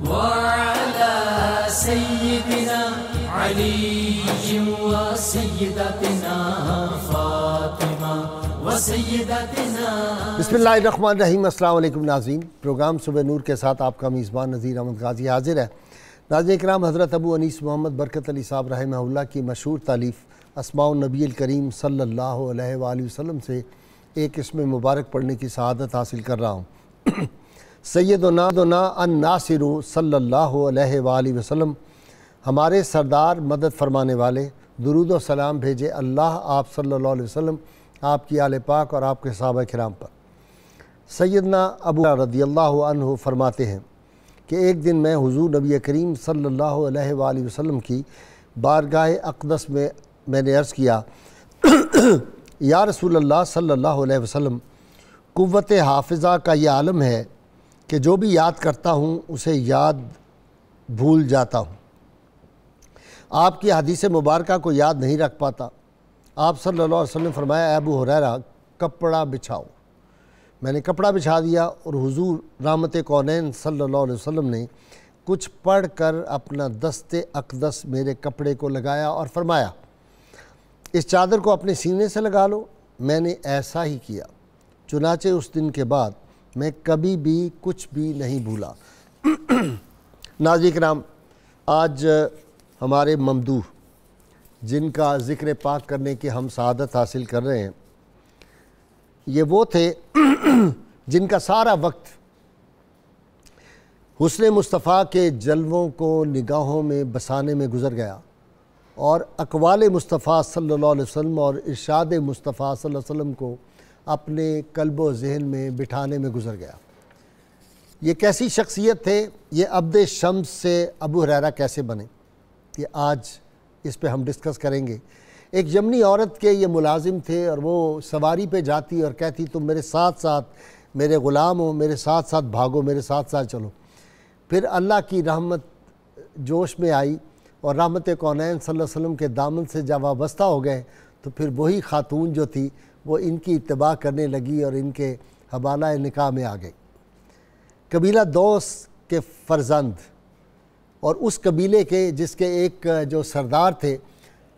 وعلى سيدنا علي وسيدتنا فاطمة وسيدتنا. بسم اللہ الرحمن الرحیم. السلام علیکم ناظرین. پروگرام صبح نور کے ساتھ آپ کا میزبان نذیر احمد غازی حاضر ہے. ناظرین کرام، حضرت ابو انیس محمد برکت علی صاحب رحمہ اللہ کی مشہور تالیف اسماء النبی الکریم صلی اللہ علیہ وآلہ وسلم سے ایک اسم مبارک پڑھنے کی سعادت حاصل کر رہا ہوں. سیدنا الناصر صلی اللہ علیہ وآلہ وسلم، ہمارے سردار مدد فرمانے والے، درود و سلام بھیجے اللہ آپ صلی اللہ علیہ وسلم، آپ کی آل پاک اور آپ کے صحابہ کرام پر. سیدنا ابو رضی اللہ عنہ فرماتے ہیں کہ ایک دن میں حضور نبی کریم صلی اللہ علیہ وآلہ وسلم کی بارگاہ اقدس میں نے عرض کیا، یا رسول اللہ صلی اللہ علیہ وسلم، قوت حافظہ کا یہ عالم ہے کہ جو بھی یاد کرتا ہوں اسے یاد بھول جاتا ہوں. آپ کی حدیث مبارکہ کو یاد نہیں رکھ پاتا. آپ صلی اللہ علیہ وسلم نے فرمایا، اے ابو ہریرہ کپڑا بچھاؤ. میں نے کپڑا بچھا دیا اور حضور رحمت کونین صلی اللہ علیہ وسلم نے کچھ پڑھ کر اپنا دست اقدس میرے کپڑے کو لگایا اور فرمایا، اس چادر کو اپنے سینے سے لگا لو. میں نے ایسا ہی کیا. چنانچہ اس دن کے بعد میں کبھی بھی کچھ بھی نہیں بھولا. ناظرین کرام، آج ہمارے ممدوح جن کا ذکر پاک کرنے کی ہم سعادت حاصل کر رہے ہیں، یہ وہ تھے جن کا سارا وقت حسن مصطفیٰ کے جلووں کو نگاہوں میں بسانے میں گزر گیا اور اقوال مصطفیٰ صلی اللہ علیہ وسلم اور ارشاد مصطفیٰ صلی اللہ علیہ وسلم کو اپنے قلب و ذہن میں بٹھانے میں گزر گیا. یہ کیسی شخصیت تھے؟ یہ عبد شمس سے ابو ہریرہ کیسے بنے؟ یہ آج اس پہ ہم ڈسکس کریں گے. ایک یمنی عورت کے یہ ملازم تھے اور وہ سواری پہ جاتی اور کہتی، تم میرے ساتھ ساتھ میرے غلام ہو، میرے ساتھ ساتھ بھاگو، میرے ساتھ ساتھ چلو. پھر اللہ کی رحمت جوش میں آئی اور رحمت کونین صلی اللہ علیہ وسلم کے دامن سے جب وابستہ ہو گئے تو پھر وہی خاتون جو تھی وہ ان کی اتباع کرنے لگی اور ان کے حوالہ نکاح میں آ گئی. قبیلہ دوس کے فرزند اور اس قبیلے کے جس کے ایک جو سردار تھے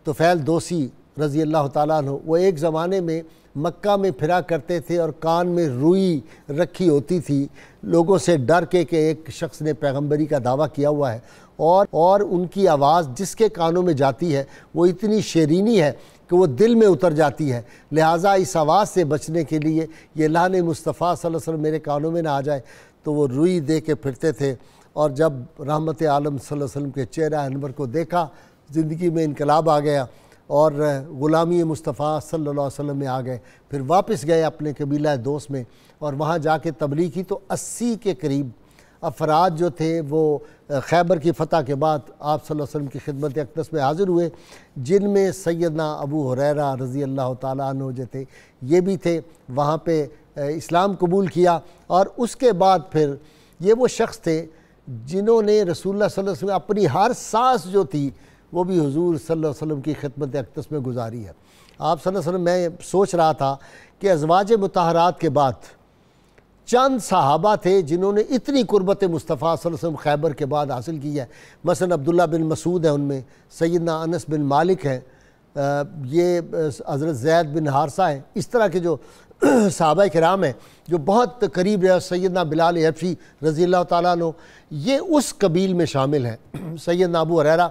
طفیل دوسی رضی اللہ تعالیٰ عنہ، وہ ایک زمانے میں مکہ میں پھرا کرتے تھے اور کان میں روئی رکھی ہوتی تھی لوگوں سے ڈر کے کہ ایک شخص نے پیغمبری کا دعویٰ کیا ہوا ہے، اور ان کی آواز جس کے کانوں میں جاتی ہے وہ اتنی شیرینی ہے کہ وہ دل میں اتر جاتی ہے. لہٰذا اس آواز سے بچنے کے لیے یہ لعن مصطفیٰ صلی اللہ علیہ وسلم میرے کانوں میں نہ آ جائے تو وہ روئی دے کے پھرتے تھے. اور جب رحمت عالم صلی اللہ علیہ وسلم کے چہرہ انور کو دیکھا، زندگی میں انقلاب آ گیا اور غلامی مصطفیٰ صلی اللہ علیہ وسلم میں آ گئے. پھر واپس گئے اپنے قبیلہ دوست میں اور وہاں جا کے تبلیغ کی تو 80 کے قریب افراد جو تھے وہ خیبر کی فتح کے بعد آپ صلی اللہ علیہ وسلم کی خدمت اقدس میں حاضر ہوئے، جن میں سیدنا ابو ہریرہ رضی اللہ تعالیٰ عنہ جو تھے یہ بھی تھے. وہاں پہ اسلام قبول کیا اور اس کے بعد پھر یہ وہ شخص تھے جنہوں نے رسول اللہ صلی اللہ علیہ وسلم اپنی ہر سانس جو تھی وہ بھی حضور صلی اللہ علیہ وسلم کی خدمت اقدس میں گزاری ہے. آپ صلی اللہ علیہ وسلم، میں سوچ رہا تھا کہ ازواج مطہرات کے بعد چند صحابہ تھے جنہوں نے اتنی قربت مصطفیٰ صلی اللہ علیہ وسلم خیبر کے بعد حاصل کی ہے. مثلا عبداللہ بن مسعود ہے، ان میں سیدنا انس بن مالک ہے، یہ حضرت زید بن حارثہ ہے. اس طرح کے جو صحابہ کرام ہیں جو بہت قریب رہے، سیدنا بلال حبشی رضی اللہ تعالیٰ عنہ، یہ اس قبیل میں شامل ہیں. سیدنا ابو ہریرہ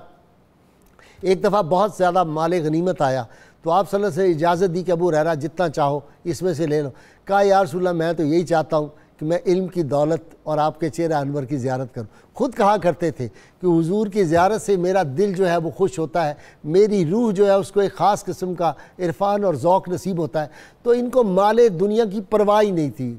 ایک دفعہ بہت زیادہ مال غنیمت آیا تو آپ صلی اللہ علیہ وسلم سے اجازت دی کہ ابو ہریرہ جتنا چاہو اس میں سے لے لو. کہا یا رسول اللہ، میں تو یہی چاہتا ہوں کہ میں علم کی دولت اور آپ کے چہرہ انور کی زیارت کروں. خود کہا کرتے تھے کہ حضور کی زیارت سے میرا دل جو ہے وہ خوش ہوتا ہے، میری روح جو ہے اس کو ایک خاص قسم کا عرفان اور ذوق نصیب ہوتا ہے. تو ان کو مال دنیا کی پرواہ ہی نہیں تھی.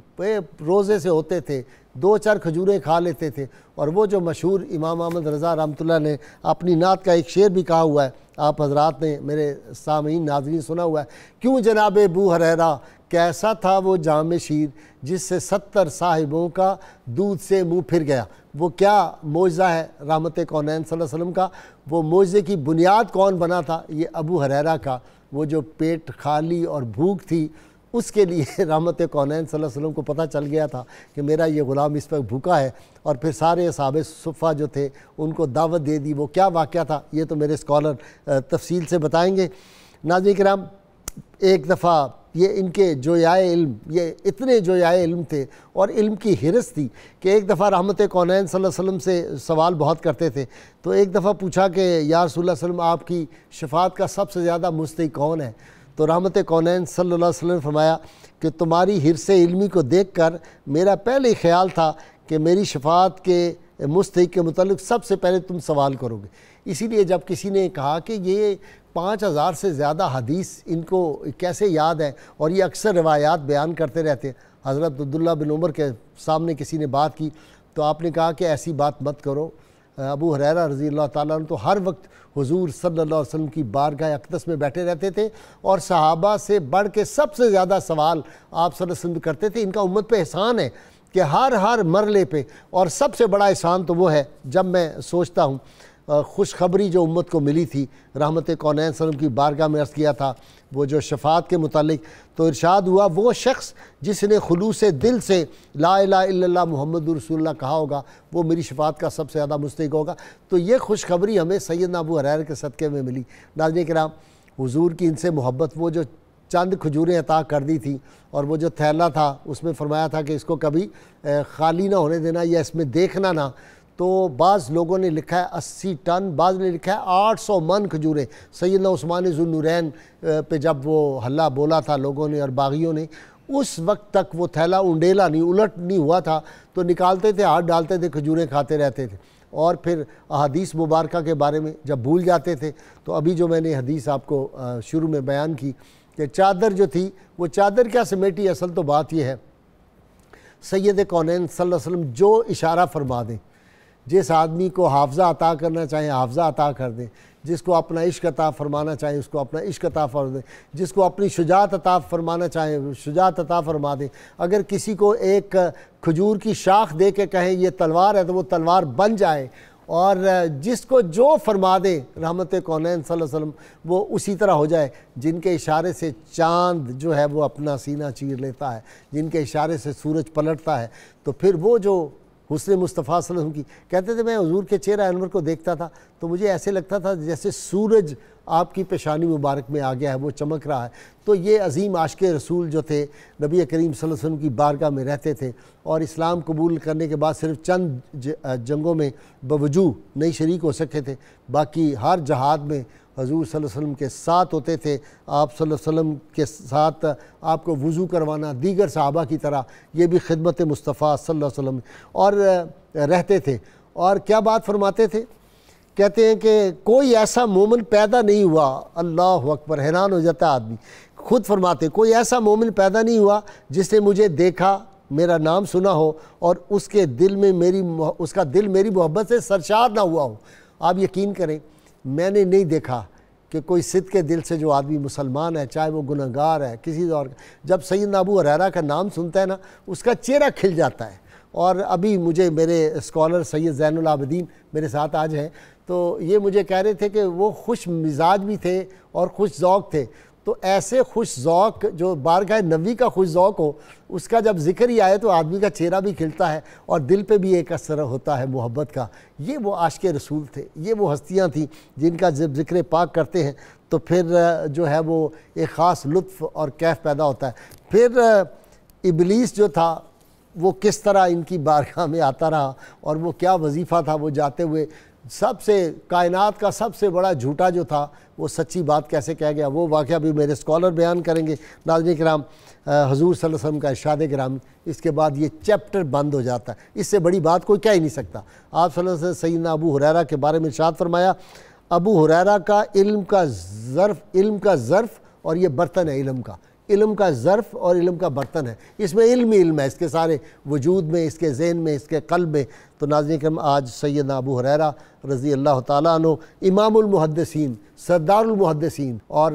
روزے سے ہوتے تھے، 2-4 کھجوریں کھا لیتے تھے. اور وہ جو مشہور امام احمد رضا رحمۃ اللہ نے اپنی نعت کا ایک شعر بھی کہا ہوا ہے، آپ حضرات نے میرے سامعین ناظرین سنا ہوا ہے، کیوں جناب ابو ہریرہ کیسا تھا وہ جام شیر جس سے 70 صاحبوں کا دودھ سے منہ پھر گیا. وہ کیا معجزہ ہے رحمت کونین صلی اللہ علیہ وسلم کا. وہ معجزے کی بنیاد کون بنا تھا؟ یہ ابو ہریرہ کا. وہ جو پیٹ خالی اور بھوک تھی اس کے لیے رحمت کونین صلی اللہ علیہ وسلم کو پتہ چل گیا تھا کہ میرا یہ غلام اس وقت بھوکا ہے، اور پھر سارے اصحاب صفہ جو تھے ان کو دعوت دے دی۔ وہ کیا واقعہ تھا یہ تو میرے اسکالر تفصیل سے بتائیں گے۔ ناظرین کرام، ایک دفعہ یہ ان کے جویائے علم، یہ اتنے جویائے علم تھے اور علم کی حرص تھی کہ ایک دفعہ رحمت کونین صلی اللہ علیہ وسلم سے سوال بہت کرتے تھے۔ تو ایک دفعہ پوچھا کہ یا رسول اللہ صلی اللہ علیہ وسلم، آپ کی شفاعت کا سب سے زیادہ مستحق کون ہے؟ تو رحمت کونین صلی اللہ علیہ وسلم نے فرمایا کہ تمہاری حرص علمی کو دیکھ کر میرا پہلے ہی خیال تھا کہ میری شفاعت کے مستحق کے متعلق سب سے پہلے تم سوال کرو گے۔ اسی لیے جب کسی نے کہا کہ یہ 5000 سے زیادہ حدیث ان کو کیسے یاد ہے اور یہ اکثر روایات بیان کرتے رہتے ہیں، حضرت عبداللہ بن عمر کے سامنے کسی نے بات کی تو آپ نے کہا کہ ایسی بات مت کرو۔ ابو ہریرہ رضی اللہ تعالیٰ عنہ تو ہر وقت حضور صلی اللہ علیہ وسلم کی بارگاہ اقدس میں بیٹھے رہتے تھے اور صحابہ سے بڑھ کے سب سے زیادہ سوال آپ صلی اللہ علیہ وسلم کرتے تھے۔ ان کا امت پہ احسان ہے کہ ہر مرحلے پہ، اور سب سے بڑا احسان تو وہ ہے جب میں سوچتا ہوں خوشخبری جو امت کو ملی تھی، رحمت کونین صلی اللہ علیہ وسلم کی بارگاہ میں عرض کیا تھا وہ جو شفاعت کے متعلق، تو ارشاد ہوا وہ شخص جس نے خلوص دل سے لا الہ الا اللہ محمد رسول اللہ کہا ہوگا وہ میری شفاعت کا سب سے زیادہ مستحق ہوگا۔ تو یہ خوشخبری ہمیں سیدنا ابو ہریرہ کے صدقے میں ملی۔ ناظرین کرام، حضور کی ان سے محبت، وہ جو چند کھجوریں عطا کر دی تھی اور وہ جو تھیلا تھا اس میں فرمایا تھا کہ اس کو کبھی خالی نہ ہونے دینا یا اس میں دیکھنا نہ، تو بعض لوگوں نے لکھا ہے 80 ٹن، بعض نے لکھا ہے 800 من کھجوریں۔ سیدنا عثمان ذو النورین پہ جب وہ حلہ بولا تھا لوگوں نے اور باغیوں نے، اس وقت تک وہ تھیلا انڈیلا نہیں، الٹ نہیں ہوا تھا، تو نکالتے تھے، ہاتھ ڈالتے تھے، کھجوریں کھاتے رہتے تھے، اور پھر احادیث مبارکہ کے بارے میں جب بھول جاتے تھے تو ابھی جو میں نے حدیث آپ کو شروع میں بیان کی کہ چادر جو تھی وہ چادر کیا سمیٹی، اصل تو بات یہ ہے سید کونین صلی اللہ علیہ وسلم جو اشارہ فرما دیں، جس آدمی کو حافظہ عطا کرنا چاہیں حافظہ عطا کر دیں، جس کو اپنا عشق عطا فرمانا چاہیں اس کو اپنا عشق عطا فرما دیں، جس کو اپنی شجاعت عطا فرمانا چاہیں شجاعت عطا فرما دیں۔ اگر کسی کو ایک کھجور کی شاخ دے کے کہیں یہ تلوار ہے تو وہ تلوار بن جائے، اور جس کو جو فرما دے رحمت کونین صلی اللہ علیہ وسلم وہ اسی طرح ہو جائے۔ جن کے اشارے سے چاند جو ہے وہ اپنا سینہ چیر لیتا ہے، جن کے اشارے سے سورج پلٹتا ہے، تو پھر وہ جو حسن مصطفیٰ صلی اللہ علیہ وسلم کی کہتے تھے، میں حضور کے چہرہ انور کو دیکھتا تھا تو مجھے ایسے لگتا تھا جیسے سورج آپ کی پیشانی مبارک میں آ گیا ہے، وہ چمک رہا ہے۔ تو یہ عظیم عاشق رسول جو تھے نبی کریم صلی اللہ علیہ وسلم کی بارگاہ میں رہتے تھے، اور اسلام قبول کرنے کے بعد صرف چند جنگوں میں بوجوہ نہیں شریک ہو سکے تھے، باقی ہر جہاد میں حضور صلی اللہ علیہ وسلم کے ساتھ ہوتے تھے۔ آپ صلی اللہ علیہ وسلم کے ساتھ آپ کو وضو کروانا دیگر صحابہ کی طرح، یہ بھی خدمت مصطفیٰ صلی اللہ علیہ وسلم اور رہتے تھے۔ اور کیا بات فرماتے تھے، کہتے ہیں کہ کوئی ایسا مومن پیدا نہیں ہوا، اللہ اکبر، حیران ہو جاتا ہے آدمی، خود فرماتے کوئی ایسا مومن پیدا نہیں ہوا جس نے مجھے دیکھا، میرا نام سنا ہو اور اس کا دل میری محبت سے سرشار نہ ہوا ہو۔ آپ یقین کریں میں نے نہیں دیکھا کہ کوئی صدق کے دل سے جو آدمی مسلمان ہے، چاہے وہ گنہگار ہے کسی اور کا، جب سیدنا ابو ہریرہ کا نام سنتا ہے نا اس کا چہرہ کھل جاتا ہے۔ اور ابھی مجھے میرے اسکالر سید زین العابدین میرے ساتھ آج ہیں، تو یہ مجھے کہہ رہے تھے کہ وہ خوش مزاج بھی تھے اور خوش ذوق تھے۔ تو ایسے خوش ذوق جو بارگاہ نبی کا خوش ذوق ہو، اس کا جب ذکر ہی آئے تو آدمی کا چہرہ بھی کھلتا ہے اور دل پہ بھی ایک اثر ہوتا ہے محبت کا۔ یہ وہ عاشق رسول تھے، یہ وہ ہستیاں تھیں جن کا جب ذکر پاک کرتے ہیں تو پھر جو ہے وہ ایک خاص لطف اور کیف پیدا ہوتا ہے۔ پھر ابلیس جو تھا وہ کس طرح ان کی بارگاہ میں آتا رہا اور وہ کیا وظیفہ تھا، وہ جاتے ہوئے سب سے کائنات کا سب سے بڑا جھوٹا جو تھا وہ سچی بات کیسے کہہ گیا، وہ واقعہ بھی میرے اسکالر بیان کریں گے۔ ناظرین کرام، حضور صلی اللہ علیہ وسلم کا ارشاد گرامی، اس کے بعد یہ چیپٹر بند ہو جاتا ہے، اس سے بڑی بات کوئی کہہ ہی نہیں سکتا۔ آپ صلی اللہ علیہ وسلم سیدنا ابو ہریرہ کے بارے میں ارشاد فرمایا، ابو ہریرہ کا علم کا ظرف اور یہ برتن ہے علم کا ظرف اور علم کا برتن ہے، اس میں علم ہی علم ہے، اس کے سارے وجود میں، اس کے ذہن میں، اس کے قلب میں۔ تو ناظرین کرام، آج سیدنا ابو ہریرہ رضی اللہ تعالیٰ عنہ امام المحدثین، سردار المحدثین اور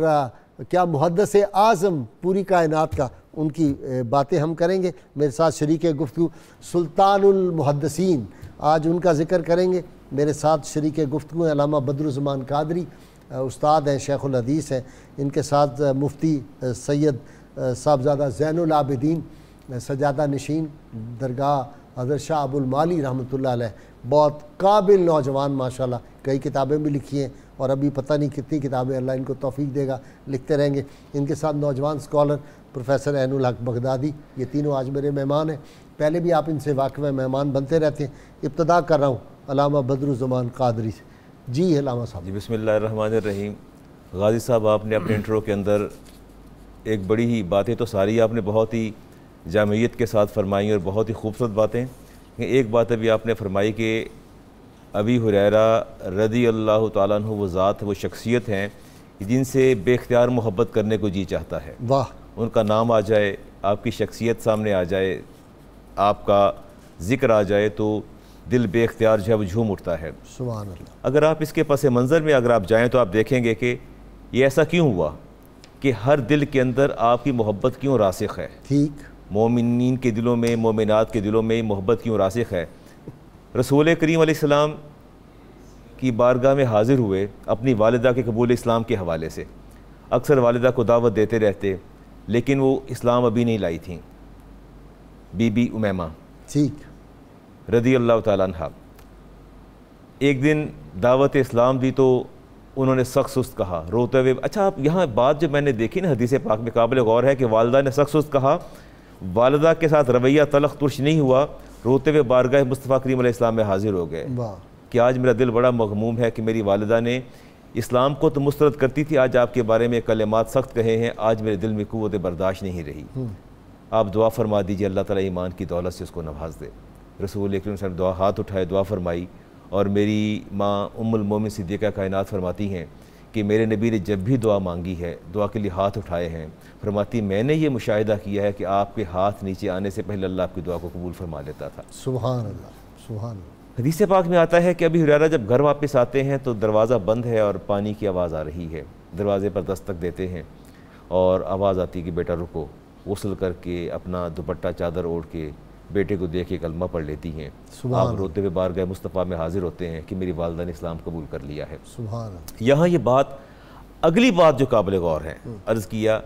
کیا محدث اعظم پوری کائنات کا، ان کی باتیں ہم کریں گے۔ میرے ساتھ شریک گفتگو سلطان المحدثین، آج ان کا ذکر کریں گے۔ میرے ساتھ شریک گفتگو ہیں علامہ بدرالزمان قادری، استاد ہیں، شیخ الحدیث ہیں، ان کے ساتھ مفتی سید صاحبزادہ زین العابدین سجادہ نشین درگاہ حضرت شاہ ابو المعالی رحمۃ اللہ علیہ، بہت قابل نوجوان ماشاءاللہ، کئی کتابیں بھی لکھی ہیں اور ابھی پتہ نہیں کتنی کتابیں اللہ ان کو توفیق دے گا لکھتے رہیں گے۔ ان کے ساتھ نوجوان سکالر پروفیسر عین الحق بغدادی، یہ تینوں آج میرے مہمان ہیں، پہلے بھی آپ ان سے واقف ہیں، مہمان بنتے رہتے ہیں۔ ابتدا کر رہا ہوں علامہ بدر الزمان قادری سے۔ جی علامہ صاحب۔ جی بسم اللہ الرحمن الرحیم۔ غازی صاحب آپ نے اپنے انٹرو کے اندر ایک بڑی ہی باتیں تو ساری آپ نے بہت ہی جامعیت کے ساتھ فرمائی اور بہت ہی خوبصورت باتیں، ایک بات ابھی آپ نے فرمائی کہ ابی ہریرہ رضی اللہ تعالیٰ عنہ وہ ذات وہ شخصیت ہیں جن سے بے اختیار محبت کرنے کو جی چاہتا ہے۔ واہ۔ ان کا نام آ جائے، آپ کی شخصیت سامنے آ جائے، آپ کا ذکر آ جائے تو دل بے اختیار جو ہے وہ جھوم اٹھتا ہے۔ سبحان اللہ۔ اگر آپ اس کے پس منظر میں اگر آپ جائیں تو آپ دیکھیں گے کہ یہ ایسا کیوں ہوا کہ ہر دل کے اندر آپ کی محبت کیوں راسخ ہے؟ ٹھیک۔ مومنین کے دلوں میں، مومنات کے دلوں میں محبت کیوں راسخ ہے؟ رسول کریم علیہ السلام کی بارگاہ میں حاضر ہوئے اپنی والدہ کے قبول اسلام کے حوالے سے، اکثر والدہ کو دعوت دیتے رہتے لیکن وہ اسلام ابھی نہیں لائی تھیں، بی بی امیمہ ٹھیک رضی اللہ تعالیٰ عنہ۔ ایک دن دعوت اسلام دی تو انہوں نے سخت سست کہا روتے ہوئے۔ اچھا آپ یہاں بات جو میں نے دیکھی نا حدیث پاک میں قابل غور ہے کہ والدہ نے سخت سست کہا، والدہ کے ساتھ رویہ تلخ ترش نہیں ہوا، روتے ہوئے بارگاہ مصطفیٰ کریم علیہ السلام میں حاضر ہو گئے کہ آج میرا دل بڑا مغموم ہے کہ میری والدہ نے اسلام کو تو مسترد کرتی تھی، آج آپ کے بارے میں کلمات سخت کہے ہیں، آج میرے دل میں قوت برداشت نہیں رہی، آپ دعا فرما دیجئے اللہ تعالیٰ ایمان کی دولت سے اس کو نواز دے۔ رسول اکرم صلی اللہ علیہ وسلم دعا ہاتھ اٹھائے، دعا فرمائی، اور میری ماں ام المومن صدیقہ کائنات فرماتی ہیں کہ میرے نبی نے جب بھی دعا مانگی ہے، دعا کے لیے ہاتھ اٹھائے ہیں، فرماتی میں نے یہ مشاہدہ کیا ہے کہ آپ کے ہاتھ نیچے آنے سے پہلے اللہ آپ کی دعا کو قبول فرما لیتا تھا۔ سبحان اللہ، سبحان اللہ۔ حدیث پاک میں آتا ہے کہ ابی ہریرہ جب گھر واپس آتے ہیں تو دروازہ بند ہے اور پانی کی آواز آ رہی ہے، دروازے پر دستک دیتے ہیں اور آواز آتی کہ بیٹا رکو، غسل کر کے اپنا دوپٹہ چادر اوڑھ کے بیٹے کو دیکھ کے کلمہ پڑھ لیتی ہیں۔ آپ روتے ہوئے بارگاہ مصطفیٰ میں حاضر ہوتے ہیں کہ میری والدہ نے اسلام قبول کر لیا ہے۔ سبحان اللہ۔ یہاں یہ بات، اگلی بات جو قابل غور ہے، عرض کیا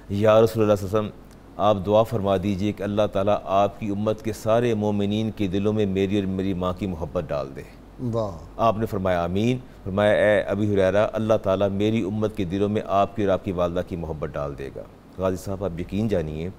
یا رسول اللہ صلی اللہ علیہ وسلم آپ دعا فرما دیجئے کہ اللہ تعالیٰ آپ کی امت کے سارے مومنین کے دلوں میں میری اور میری ماں کی محبت ڈال دے۔ آپ نے فرمایا آمین۔ فرمایا اے ابی ہریرہ اللہ تعالیٰ میری امت کے دلوں میں آپ کی اور آپ کی والدہ کی محبت ڈال دے گا۔ غازی صاحب آپ یقین جانیے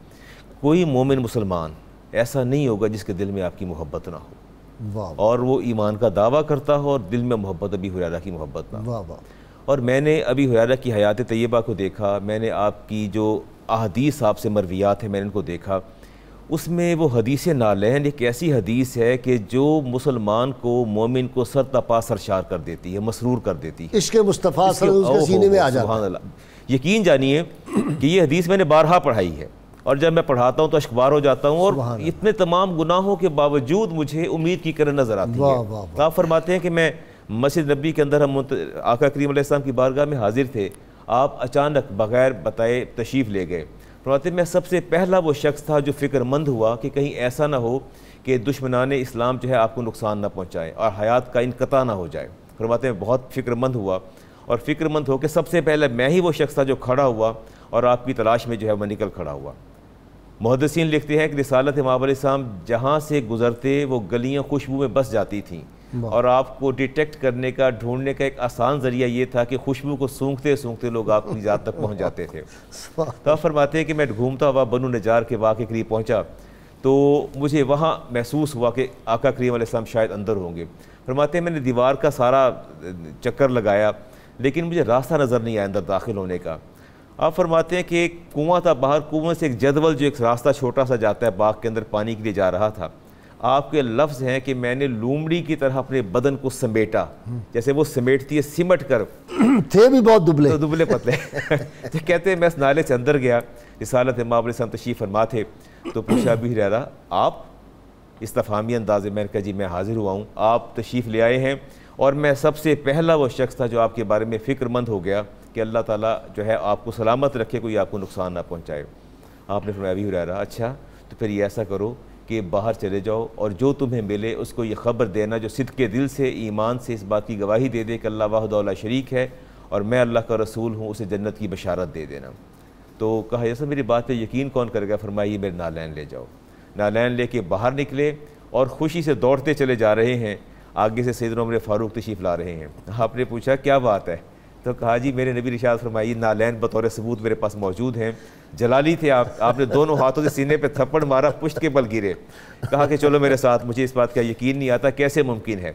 کوئی مومن مسلمان ایسا نہیں ہوگا جس کے دل میں آپ کی محبت نہ ہو اور وہ ایمان کا دعویٰ کرتا ہو اور دل میں محبت ابی ہریرہ کی محبت نہ ہو۔ اور میں نے ابی ہریرہ کی حیات طیبہ کو دیکھا، میں نے آپ کی جو احادیث آپ سے مرویات ہیں میں نے ان کو دیکھا، اس میں وہ حدیث نالین ایک ایسی حدیث ہے کہ جو مسلمان کو، مومن کو سر تا پا سرشار کر دیتی ہے، مسرور کر دیتی ہے۔ عشق مصطفیٰ صلی اللہ علیہ وسلم اس کے سینے میں آ جاتا ہے۔ سبحان اللہ۔ یقین جانیے کہ یہ حدیث میں نے بارہا پڑھائی ہے اور جب میں پڑھاتا ہوں تو اشکبار ہو جاتا ہوں، اور اتنے تمام گناہوں کے باوجود مجھے امید کی کرن نظر آتی ہے۔ آپ فرماتے ہیں کہ میں مسجد نبی کے اندر ہم آقا کریم علیہ السلام کی بارگاہ میں حاضر تھے، آپ اچانک بغیر بتائے تشریف لے گئے۔ فرماتے ہیں میں سب سے پہلا وہ شخص تھا جو فکر مند ہوا کہ کہیں ایسا نہ ہو کہ دشمنان اسلام جو ہے آپ کو نقصان نہ پہنچائے اور حیات کا انقطاع نہ ہو جائے۔ فرماتے ہیں بہت فکر مند ہوا، اور فکر مند ہو کہ سب سے پہلے میں ہی وہ شخص تھا جو کھڑا ہوا اور آپ کی تلاش میں جو ہے میں نکل کھڑا ہوا۔ محدثین لکھتے ہیں کہ رسالت امام علیہ السلام جہاں سے گزرتے وہ گلیاں خوشبو میں بس جاتی تھیں، اور آپ کو ڈیٹیکٹ کرنے کا، ڈھونڈنے کا ایک آسان ذریعہ یہ تھا کہ خوشبو کو سونگتے سونگتے لوگ آپ کی ذات تک پہنچ جاتے تھے۔ تو آپ فرماتے ہیں کہ میں گھومتا ہوا بنو نجار کے باغ کے قریب پہنچا تو مجھے وہاں محسوس ہوا کہ آقا کریم علیہ السلام شاید اندر ہوں گے۔ فرماتے ہیں میں نے دیوار کا سارا چکر لگایا لیکن مجھے راستہ نظر نہیں آیا اندر داخل ہونے کا۔ آپ فرماتے ہیں کہ ایک کنواں تھا باہر، کنویں سے ایک جدول جو ایک راستہ چھوٹا سا جاتا ہے باغ کے اندر پانی کے لیے جا رہا تھا۔ آپ کے لفظ ہیں کہ میں نے لومڑی کی طرح اپنے بدن کو سمیٹا، جیسے وہ سمیٹتی ہے سمٹ کر، تھے بھی بہت دبلے دبلے پتلے۔ تو کہتے ہیں میں اس نالے سے اندر گیا، رسالت امام علیہ السلام تشریف فرما تھے، تو پوچھا ابی ہریرہ آپ؟ استفہامی انداز میں نے کہا جی میں حاضر ہوا ہوں، آپ تشریف لے آئے ہیں، اور میں سب سے پہلا وہ شخص تھا جو آپ کے بارے میں فکر مند ہو گیا کہ اللہ تعالیٰ جو ہے آپ کو سلامت رکھے، کوئی آپ کو نقصان نہ پہنچائے۔ آپ نے فرمایا ابی ہریرہ اچھا تو پھر یہ ایسا کرو کہ باہر چلے جاؤ اور جو تمہیں ملے اس کو یہ خبر دینا جو صدق کے دل سے، ایمان سے اس بات کی گواہی دے دے کہ اللہ وحدہ لا شریک ہے اور میں اللہ کا رسول ہوں، اسے جنت کی بشارت دے دینا۔ تو کہا جیسا میری بات پہ یقین کون کرے گا؟ فرمایا یہ میرے نالین لے جاؤ۔ نالین لے کے باہر نکلے اور خوشی سے دوڑتے چلے جا رہے ہیں، آگے سے سیدنا عمر فاروق تشریف لا رہے ہیں۔ آپ نے پوچھا کیا بات ہے؟ تو کہا جی میرے نبی ارشاد فرمائی نالین بطور ثبوت میرے پاس موجود ہیں، جلالی تھے آپ نے دونوں ہاتھوں سے سینے پہ تھپڑ مارا، پشت کے بل گرے۔ کہا کہ چلو میرے ساتھ، مجھے اس بات کا یقین نہیں آتا کیسے ممکن ہے۔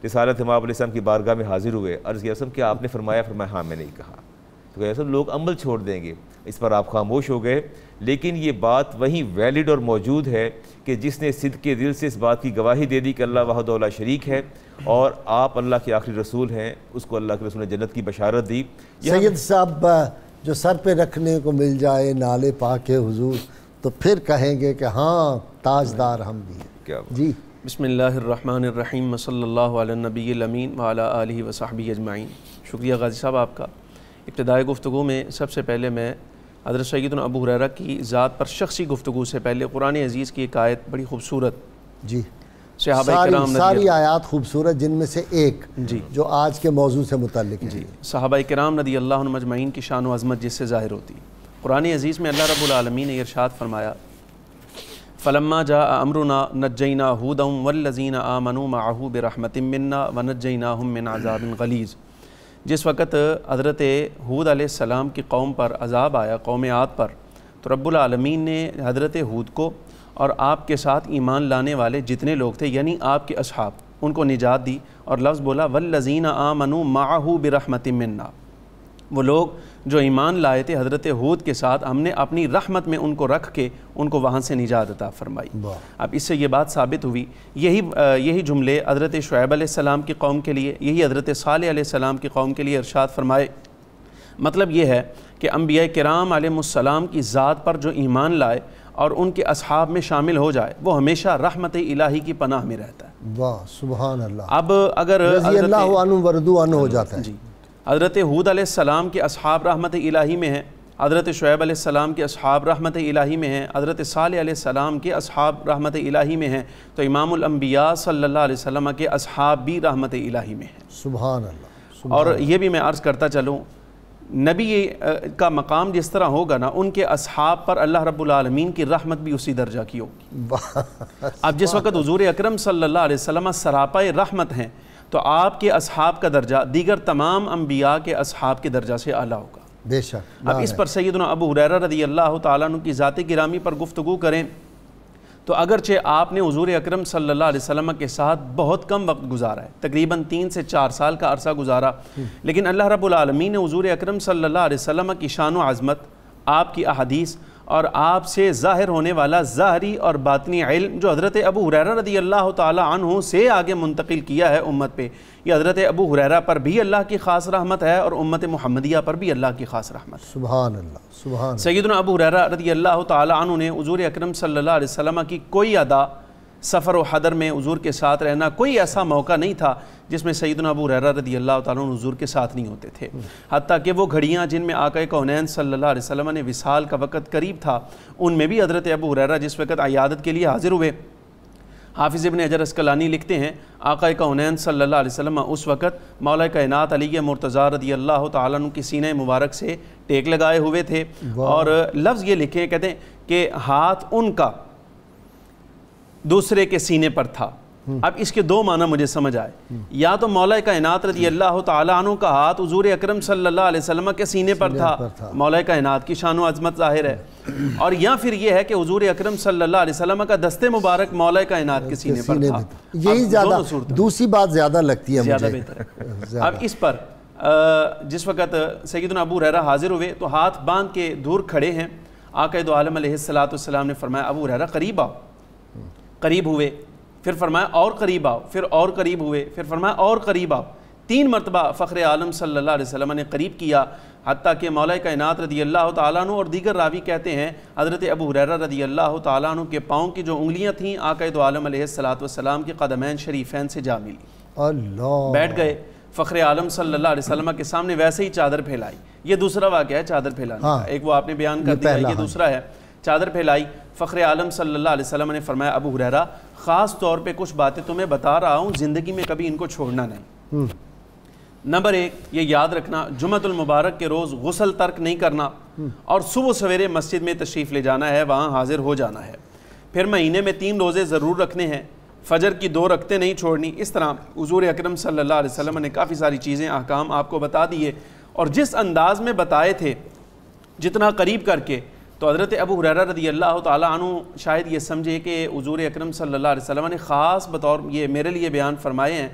رسالت امام علیہ السلام کی بارگاہ میں حاضر ہوئے، عرض کیا رسول کیا آپ نے فرمایا؟ فرمایا ہاں میں نے کہا۔ تو کہ رسول لوگ عمل چھوڑ دیں گے، اس پر آپ خاموش ہو گئے، لیکن یہ بات وہیں ویلڈ اور موجود ہے کہ جس نے صدق کے دل سے اس بات کی گواہی دے دی کہ اللہ وحدہ لا شریک ہے اور آپ اللہ کے آخری رسول ہیں، اس کو اللہ کے رسول نے جنت کی بشارت دی۔ سید صاحب جو سر پہ رکھنے کو مل جائے نالے پاک حضور تو پھر کہیں گے کہ ہاں تاجدار ہم بھی ہیں۔ کیا جی بسم اللہ الرحمن الرحیم، صلی اللہ علی النبی الامین وعلی آلہ وصحبہ اجمعین۔ شکریہ غازی صاحب آپ کا۔ ابتدائی گفتگو میں سب سے پہلے میں حضرت سیدنا ابو ہریرہ کی ذات پر شخصی گفتگو سے پہلے قرآن عزیز کی ایک آیت بڑی خوبصورت، جی صحابہ کرام ساری آیات خوبصورت، جن میں سے ایک جی جو آج کے موضوع سے متعلق ہے، جی صحابہ کرام رضی اللہ عنہم اجمعین کی شان و عظمت جس سے ظاہر ہوتی ہے۔ قرآن عزیز میں اللہ رب العالمین نے ارشاد فرمایا فلما جاء امرنا نجینا ہودا والذین آمنوا معه برحمت منا ونجیناہم من عذاب غلیظ۔ جس وقت حضرت ہود علیہ السلام کی قوم پر عذاب آیا، قوم عاد پر، تو رب العالمین نے حضرت ہود کو اور آپ کے ساتھ ایمان لانے والے جتنے لوگ تھے یعنی آپ کے اصحاب، ان کو نجات دی، اور لفظ بولا والذین آمنوا معه برحمت منا، وہ لوگ جو ایمان لائے تھے حضرت ہود کے ساتھ، ہم نے اپنی رحمت میں ان کو رکھ کے ان کو وہاں سے نجات عطا فرمائی۔ اب اس سے یہ بات ثابت ہوئی، یہی جملے حضرت شعیب علیہ السلام کی قوم کے لیے، یہی حضرت صالح علیہ السلام کی قوم کے لیے ارشاد فرمائے۔ مطلب یہ ہے کہ انبیاء کرام علیہ السلام کی ذات پر جو ایمان لائے اور ان کے اصحاب میں شامل ہو جائے وہ ہمیشہ رحمت الہی کی پناہ میں رہتا ہے۔ واہ سبحان اللہ۔ اب اگر رضی اللہ عنہ ورضوا عنہ ہو جاتا ہے۔ جی حضرت ہود علیہ السلام کے اصحاب رحمت الہی میں ہیں، حضرت شعیب علیہ السلام کے اصحاب رحمت الہی میں ہیں، حضرت صالح علیہ السلام کے اصحاب رحمت الہی میں ہیں، تو امام الانبیاء صلی اللہ علیہ وسلم کے اصحاب بھی رحمت الہی میں ہیں۔ سبحان اللہ۔ اور یہ بھی میں عرض کرتا چلوں، نبی کا مقام جس طرح ہوگا نا، ان کے اصحاب پر اللہ رب العالمین کی رحمت بھی اسی درجہ کی ہوگی۔ اب جس وقت حضور اکرم صلی اللہ علیہ وسلم سراپا رحمت ہیں تو آپ کے اصحاب کا درجہ دیگر تمام انبیاء کے اصحاب کے درجہ سے اعلیٰ ہوگا۔ بے شک۔ اب اس پر سیدنا ابو ہریرہ رضی اللہ تعالیٰ عنہ کی ذات گرامی پر گفتگو کریں تو اگرچہ آپ نے حضور اکرم صلی اللہ علیہ وسلم کے ساتھ بہت کم وقت گزارا ہے، تقریباً 3 سے 4 سال کا عرصہ گزارا، لیکن اللہ رب العالمین نے حضور اکرم صلی اللہ علیہ وسلم کی شان و عظمت، آپ کی احادیث اور آپ سے ظاہر ہونے والا ظاہری اور باطنی علم جو حضرت ابو ہریرہ رضی اللہ تعالی عنہ سے آگے منتقل کیا ہے امت پہ، یہ حضرت ابو ہریرہ پر بھی اللہ کی خاص رحمت ہے اور امت محمدیہ پر بھی اللہ کی خاص رحمت ہے۔ سبحان اللہ سبحان۔ سیدنا ابو ہریرہ رضی اللہ تعالی عنہ نے حضور اکرم صلی اللہ علیہ وسلم کی کوئی ادا، سفر و حضر میں حضور کے ساتھ رہنا، کوئی ایسا موقع نہیں تھا جس میں سیدنا ابو ہریرہ رضی اللہ تعالیٰ عنہ حضور کے ساتھ نہیں ہوتے تھے، حتیٰ کہ وہ گھڑیاں جن میں آقا کونین صلی اللہ علیہ وسلم نے وصال کا وقت قریب تھا، ان میں بھی حضرت ابو ہریرہ جس وقت عیادت کے لیے حاضر ہوئے، حافظ ابن حجر اسقلانی لکھتے ہیں آقا کونین صلی اللہ علیہ وسلم اس وقت مولا کائنات علی مرتضیٰ رضی اللہ تعالیٰ عنہ کی سینہ مبارک سے ٹیک لگائے ہوئے تھے، اور لفظ یہ لکھے کہتے ہیں کہ ہاتھ ان کا دوسرے کے سینے پر تھا۔ اب اس کے 2 معنی مجھے سمجھ آئے، یا تو مولا کائنات رضی اللہ تعالیٰ عنہ کا ہاتھ حضور اکرم صلی اللہ علیہ وسلم کے سینے پر تھا، مولا کائنات کی شان و عظمت ظاہر ہے، اور یا پھر یہ ہے کہ حضور اکرم صلی اللہ علیہ وسلم کا دست مبارک مولا کائنات کے سینے پر تھا۔ یہی زیادہ دوسری بات زیادہ لگتی ہے مجھے، زیادہ بہتر ہے۔ اب اس پر جس وقت سیدنا ابو ہریرہ حاضر ہوئے تو ہاتھ باندھ کے دور کھڑے ہیں، آقا دو عالم علیہ السلام نے فرمایا ابو ہریرہ قریب آؤ، قریب ہوئے، پھر فرمایا اور قریب آؤ، پھر اور قریب ہوئے، پھر فرمایا اور قریب آؤ، 3 مرتبہ فخر عالم صلی اللہ علیہ وسلم نے قریب کیا، حتیٰ کہ مولا کائنات رضی اللہ تعالیٰ عنہ اور دیگر راوی کہتے ہیں حضرت ابو ہریرہ رضی اللہ تعالیٰ عنہ کے پاؤں کی جو انگلیاں تھیں آقا دو عالم علیہ السلام کے قدمین شریفین سے جا ملی، اللہ بیٹھ گئے فخر عالم صلی اللہ علیہ وسلم کے سامنے، ویسے ہی چادر پھیلائی۔ یہ دوسرا واقعہ ہے چادر پھیلانے کا، ایک وہ آپ نے بیان کر دیا، یہ دوسرا ہے چادر پھیلائی۔ فخر عالم صلی اللہ علیہ وسلم نے فرمایا ابو ہریرہ خاص طور پہ کچھ باتیں تمہیں بتا رہا ہوں، زندگی میں کبھی ان کو چھوڑنا نہیں۔ نمبر 1 یہ یاد رکھنا جمعۃ المبارک کے روز غسل ترک نہیں کرنا اور صبح سویرے مسجد میں تشریف لے جانا ہے، وہاں حاضر ہو جانا ہے۔ پھر مہینے میں 3 روزے ضرور رکھنے ہیں، فجر کی 2 رکعتیں نہیں چھوڑنی۔ اس طرح حضور اکرم صلی اللہ علیہ وسلم نے کافی ساری چیزیں احکام آپ کو بتا دیے، اور جس انداز میں بتائے تھے جتنا قریب کر کے، تو حضرت ابو ہریرہ رضی اللہ تعالیٰ عنہ شاید یہ سمجھے کہ حضور اکرم صلی اللہ علیہ وسلم نے خاص بطور یہ میرے لیے بیان فرمائے ہیں،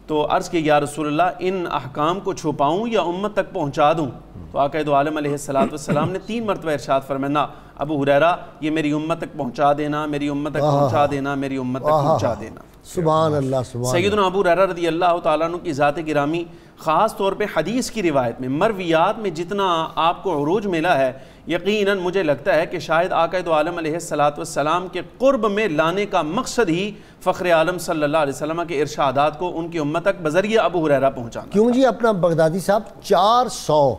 تو عرض کہ یا رسول اللہ ان احکام کو چھپاؤں یا امت تک پہنچا دوں؟ تو آقا دو عالم علیہ السلام نے 3 مرتبہ ارشاد فرمایا نا ابو ہریرہ یہ میری امت تک پہنچا دینا، میری امت تک پہنچا دینا، میری امت تک پہنچا دینا۔ سبحان اللہ، سبحان سیدنا ابو ہریرہ رضی اللہ تعالیٰ عنہ کی ذات گرامی خاص طور پہ حدیث کی روایت میں، مرویات میں جتنا آپ کو عروج ملا ہے، یقیناً مجھے لگتا ہے کہ شاید آقا دو عالم علیہ السلام کے قرب میں لانے کا مقصد ہی فخر عالم صلی اللہ علیہ وسلم کے ارشادات کو ان کی امت تک بذریعہ ابو ہریرہ پہنچانا۔ کیوں جی؟ اپنا بغدادی صاحب 400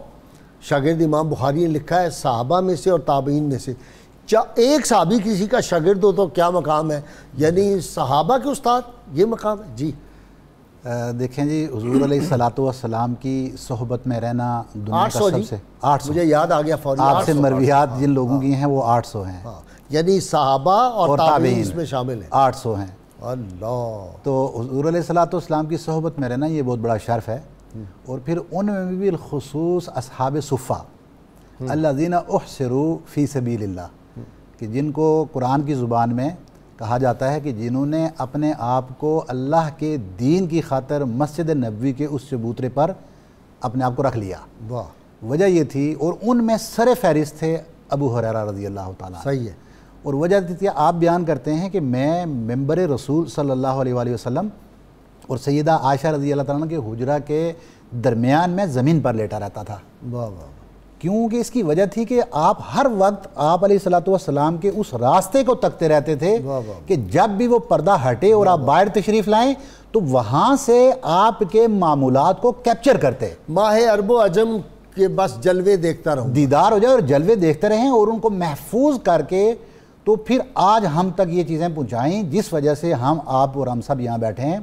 شاگرد امام بخاری نے لکھا ہے، صحابہ میں سے اور تابعین میں سے ایک صحابی کسی کا شاگرد ہو تو کیا مقام ہے؟ یعنی صحابہ کے استاد یہ مقام ہے جی۔ دیکھیں جی، حضور علیہ الصلوۃ والسلام کی صحبت میں رہنا دنیا کا سب سے 800 مجھے یاد آ گیا فوری، آپ سے مرویات جن لوگوں کی ہیں وہ 800 ہیں، یعنی صحابہ اور تابعین اس میں شامل ہیں، 800 ہیں۔ اللہ، تو حضور علیہ الصلوۃ والسلام کی صحبت میں رہنا یہ بہت بڑا شرف ہے، اور پھر ان میں بھی بالخصوص اصحاب صفہ الذین احصروا فی سبیل اللہ، کہ جن کو قرآن کی زبان میں کہا جاتا ہے کہ جنہوں نے اپنے آپ کو اللہ کے دین کی خاطر مسجد نبوی کے اس چبوترے پر اپنے آپ کو رکھ لیا۔ وجہ یہ تھی، اور ان میں سر فہرست تھے ابو ہریرہ رضی اللہ تعالیٰ۔ صحیح ہے۔ اور وجہ تھی، آپ بیان کرتے ہیں کہ میں ممبر رسول صلی اللہ علیہ وآلہ وسلم اور سیدہ عائشہ رضی اللہ تعالیٰ کے حجرہ کے درمیان میں زمین پر لیٹا رہتا تھا۔ واہ واہ، کیونکہ اس کی وجہ تھی کہ آپ ہر وقت آپ علیہ الصلوۃ والسلام کے اس راستے کو تکتے رہتے تھے کہ جب بھی وہ پردہ ہٹے اور آپ باہر تشریف لائیں تو وہاں سے آپ کے معمولات کو کیپچر کرتے، ماہ عرب و عجم کے بس جلوے دیکھتا رہوں، دیدار ہو جائے اور جلوے دیکھتے رہیں اور ان کو محفوظ کر کے تو پھر آج ہم تک یہ چیزیں پہنچائیں جس وجہ سے ہم آپ اور ہم سب یہاں بیٹھے ہیں۔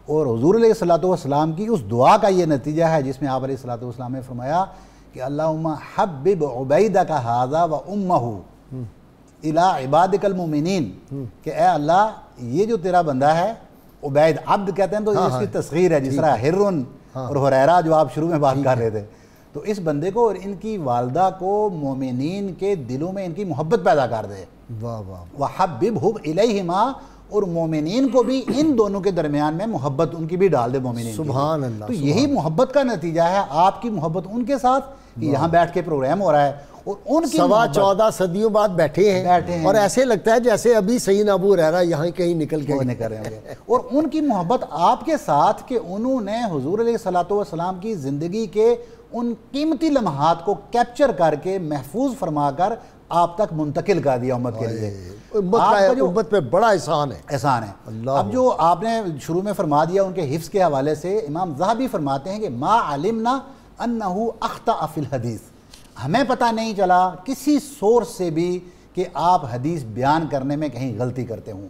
اور حضور علیہ الصلوۃ والسلام کی اس دعا کا یہ نتیجہ ہے جس میں آپ علیہ الصلوۃ والسلام نے فرمایا کہ اللہم حبب عبیدک ھذا و امہ الی عبادک المؤمنین، کہ اے اللہ یہ جو تیرا بندہ ہے، عبید عبد کہتے ہیں تو اس کی تصغیر ہے، جس طرح ہرن اور ہریرہ جو آپ شروع میں بات کر رہے تھے، تو اس بندے کو اور ان کی والدہ کو مومنین کے دلوں میں ان کی محبت پیدا کر دے۔ واہ واہ، وحببہم الیہما، اور مومنین کو بھی ان دونوں کے درمیان میں محبت ان کی بھی ڈال دے مومنین کی۔ سبحان اللہ، تو یہی محبت کا نتیجہ ہے آپ کی محبت ان کے ساتھ، کہ یہاں بیٹھ کے پروگرام ہو رہا ہے اور ان کی 14 صدیوں بعد بیٹھے ہیں اور ایسے لگتا ہے جیسے ابھی سیدنا ابو ہریرہ یہاں کہیں نکل کے کر رہے ہوں گے، اور ان کی محبت آپ کے ساتھ کہ انہوں نے حضور علیہ الصلوۃ والسلام کی زندگی کے ان قیمتی لمحات کو کیپچر کر کے محفوظ فرما کر آپ تک منتقل کر دیا امت کے لیے۔ امت پہ بڑا احسان ہے، احسان ہے۔ اب جو آپ نے شروع میں فرما دیا ان کے حفظ کے حوالے سے، امام ذہبی فرماتے ہیں کہ ما علمنا انہ اخطأ فی الحدیث، ہمیں پتہ نہیں چلا کسی سورس سے بھی کہ آپ حدیث بیان کرنے میں کہیں غلطی کرتے ہوں۔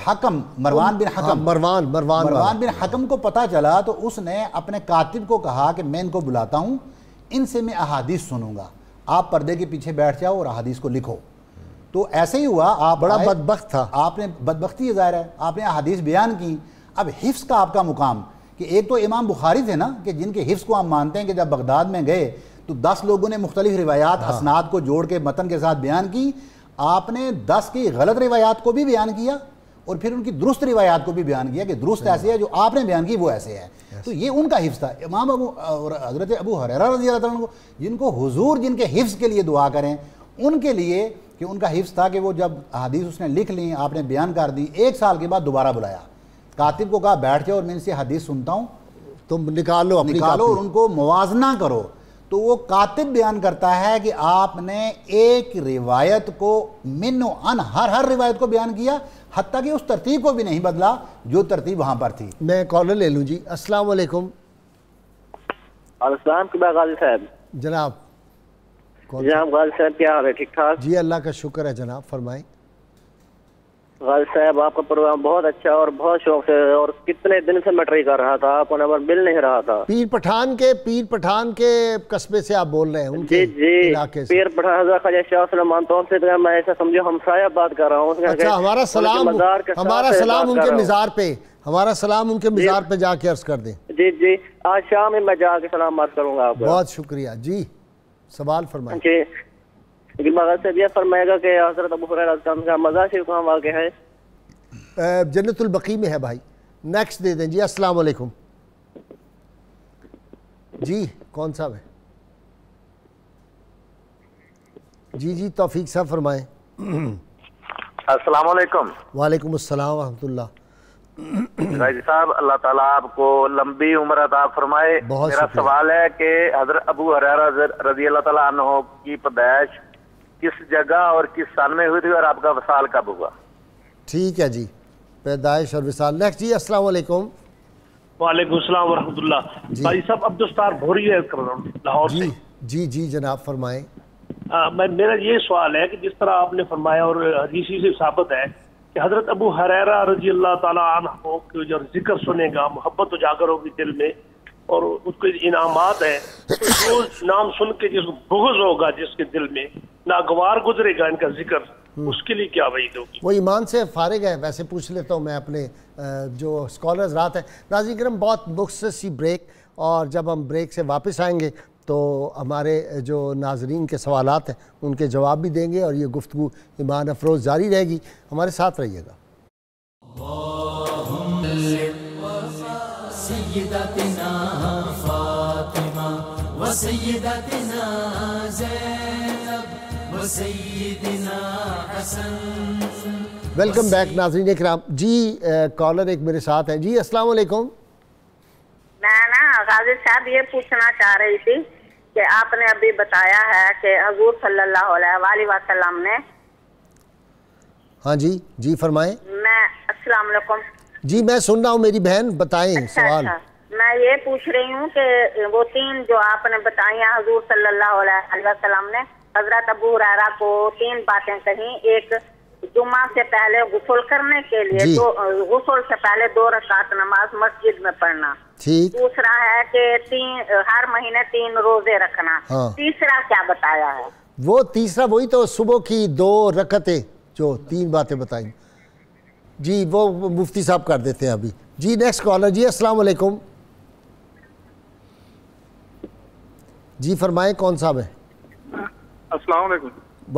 حکم مروان بن حکم کو پتہ چلا تو اس نے اپنے کاتب کو کہا کہ میں ان کو بلاتا ہوں، ان سے میں احادیث سنوں گا، آپ پردے کے پیچھے بیٹھ جاؤ اور احادیث کو لکھو۔ تو ایسے ہی ہوا، آپ بڑا بدبخت تھا، آپ نے بدبختی ظاہر ہے، آپ نے احادیث بیان کی۔ اب حفظ کا آپ کا مقام، کہ ایک تو امام بخاری تھے نا کہ جن کے حفظ کو ہم مانتے ہیں کہ جب بغداد میں گئے تو 10 لوگوں نے مختلف روایات اسناد کو جوڑ کے متن کے ساتھ بیان کی، آپ نے 10 کی غلط روایات کو بھی بیان کیا اور پھر ان کی درست روایات کو بھی بیان کیا کہ درست ایسے ہے، جو آپ نے بیان کی وہ ایسے ہے۔ تو یہ ان کا حفظ تھا۔ امام حضرت ابو ہریرہ رضی اللہ عنہ جن کو حضور جن کے حفظ کے لیے دعا کریں، ان کے لیے کہ ان کا حفظ تھا کہ وہ جب حدیث اس نے لکھ لیں، آپ نے بیان کر دی، 1 سال کے بعد دوبارہ بلایا، کاتب کو کہا بیٹھ جاؤ اور میں ان سے حدیث سنتا ہوں، تم نکالو اور ان کو موازنہ کرو۔ تو وہ کاتب بیان کرتا ہے کہ آپ نے ایک روایت کو من و ان ہر روایت کو بیان کیا، حتیٰ کہ اس ترتیب کو بھی نہیں بدلا جو ترتیب وہاں پر تھی۔ میں کالر لے لوں جی۔ السلام علیکم۔ السلام غازی صاحب۔ جناب غازی صاحب کیا حال ہے؟ ٹھیک ٹھاک؟ جی اللہ کا شکر ہے جناب، فرمائیں۔ غازی صاحب آپ کا پروگرام بہت اچھا اور بہت شوق سے، اور کتنے دن سے میں ٹرائی کر رہا تھا، آپ کا نمبر مل نہیں رہا تھا۔ پیر پٹھان کے قصبے سے آپ بول رہے ہیں؟ ان کے علاقے سے؟ پیر پٹھان حضرت خواجہ شاہ سلیمان تو سے میں ایسا سمجھو ہمسایہ بات کر رہا ہوں۔ اچھا، ہمارا سلام ان کے مزار پہ، ہمارا سلام ان کے مزار پہ جا کے عرض کر دیں۔ جی جی، آج شام میں جا کے سلام بات کروں گا آپ کا۔ بہت شکریہ جی، سوال فرمائیں۔ جی، مغرب سے یہ فرمائے گا کہ حضرت ابو ہریرہ کا مزار شریف کہاں واقع ہے؟ جنت البقیع میں ہے بھائی۔ نیکسٹ دے دیں جی۔ السلام علیکم جی، کون صاحب ہے؟ جی توفیق صاحب فرمائیں۔ السلام علیکم۔ وعلیکم السلام ورحمۃ اللہ۔ غازی صاحب، اللہ تعالیٰ آپ کو لمبی عمر عطا فرمائے۔ میرا سوال ہے کہ حضرت ابو ہریرہ رضی اللہ تعالیٰ عنہ کی پیدائش کس جگہ اور کس سال میں ہوئی تھی، اور آپ کا وصال کب ہوا؟ ٹھیک ہے جی، پیدائش اور وصال۔ نیکسٹ جی، السلام علیکم۔ وعلیکم السلام ورحمۃ اللہ۔ بھائی صاحب، عبدالستار بھوری ہے لاہور سے۔ جی جناب فرمائیں۔ میرا یہ سوال ہے کہ جس طرح آپ نے فرمایا اور حدیثی سے ثابت ہے کہ حضرت ابو ہریرہ رضی اللہ تعالیٰ عنہ کو جو ذکر سنے گا، محبت اجاگر ہوگی دل میں اور اس کے انعامات ہیں، تو جو نام سن کے جس بغض ہوگا جس کے دل میں، ناگوار گزرے گا ان کا ذکر، اس کے لیے کیا وعید ہوگی؟ وہ ایمان سے فارغ ہے۔ ویسے پوچھ لیتا ہوں میں اپنے جو اسکالرز رات ہیں۔ ناظرین کرام، بہت مختصر سی بریک، اور جب ہم بریک سے واپس آئیں گے تو ہمارے جو ناظرین کے سوالات ہیں ان کے جواب بھی دیں گے، اور یہ گفتگو ایمان افروز جاری رہے گی۔ ہمارے ساتھ رہیے گا۔ سیدتنا فاطمہ وسیدتنا زینب وسیدنا حسن۔ ویلکم بیک ناظرین اکرام۔ جی کالر ایک میرے ساتھ ہیں۔ جی السلام علیکم۔ میں نا غازی صاحب یہ پوچھنا چاہ رہی تھی کہ آپ نے ابھی بتایا ہے کہ حضور صلی اللہ علیہ وآلہ وسلم نے، ہاں جی فرمائیں۔ میں السلام علیکم جی میں سن رہا ہوں میری بہن، بتائیں سوال۔ میں یہ پوچھ رہی ہوں کہ وہ تین جو آپ نے بتائی ہیں حضور صلی اللہ علیہ وسلم نے حضرت ابو ہریرہ کو تین باتیں کہیں، ایک جمعہ سے پہلے غسل کرنے کے لیے، غسل سے پہلے 2 رکعت نماز مسجد میں پڑھنا، دوسرا ہے کہ ہر مہینے 3 روزے رکھنا، تیسرا کیا بتایا ہے؟ وہ تیسرا وہی تو صبح کی 2 رکعتیں جو 3 باتیں بتائیں جی، وہ مفتی صاحب کر دیتے ہیں ابھی۔ جی نیکسٹ کالر۔ جی السلام علیکم۔ جی فرمائیں، کون صاحب ہے؟ السلام علیکم۔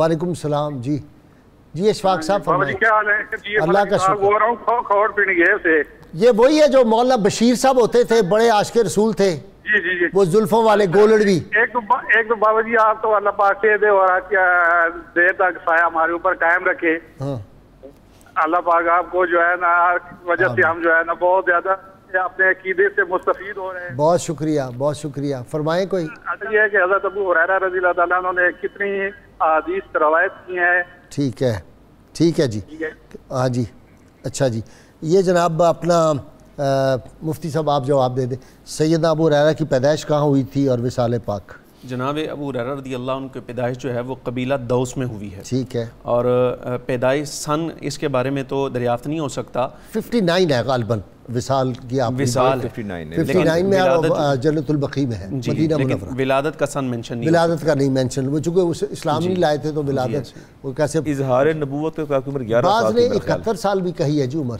وعلیکم السلام۔ جی اشفاق صاحب فرمائیں۔ کیا حال ہے؟ اللہ کا شکر۔ بول رہا ہوں کھوڑ پینی گئے سے۔ یہ وہی ہے جو مولانا بشیر صاحب ہوتے تھے، بڑے عاشق رسول تھے، جی وہ زلفوں والے گولڑوی۔ ایک تو بابا جی آپ تو اللہ پاک سے دے اور دیر تک سایہ ہمارے اوپر قائم رکھے۔ اللہ پاک آپ کو جو ہے نا وجہ سے ہم جو ہے نا بہت زیادہ اپنے عقیدے سے مستفید ہو رہے ہیں۔ بہت شکریہ فرمائیں کوئی۔ یہ ہے کہ حضرت ابو ہریرہ رضی اللہ تعالیٰ عنہ نے کتنی احادیث روایت کی ہیں۔ ٹھیک ہے جی، ہاں جی، اچھا جی، یہ جناب اپنا مفتی صاحب آپ جواب دے دیں۔ سیدنا ابو ہریرہ کی پیدائش کہاں ہوئی تھی اور وصال پاک؟ جناب ابو ہریرہ رضی اللہ عنہ کی پیدائش جو ہے وہ قبیلہ دوس میں ہوئی ہے۔ ٹھیک ہے، اور پیدائش سن اس کے بارے میں تو دریافت نہیں ہو سکتا۔ 59 ہے غالباً وصال کی، آپ وصال 59 میں جنت البقیع میں ہے، مدینہ منورہ۔ ولادت کا سن مینشن نہیں، ولادت کا نہیں مینشن، وہ چونکہ اسلام نہیں لائے تھے تو ولادت وہ کیسے؟ اظہار نبوت کا عمر 11 سال، بعض نے 71 سال بھی کہی ہے جی عمر۔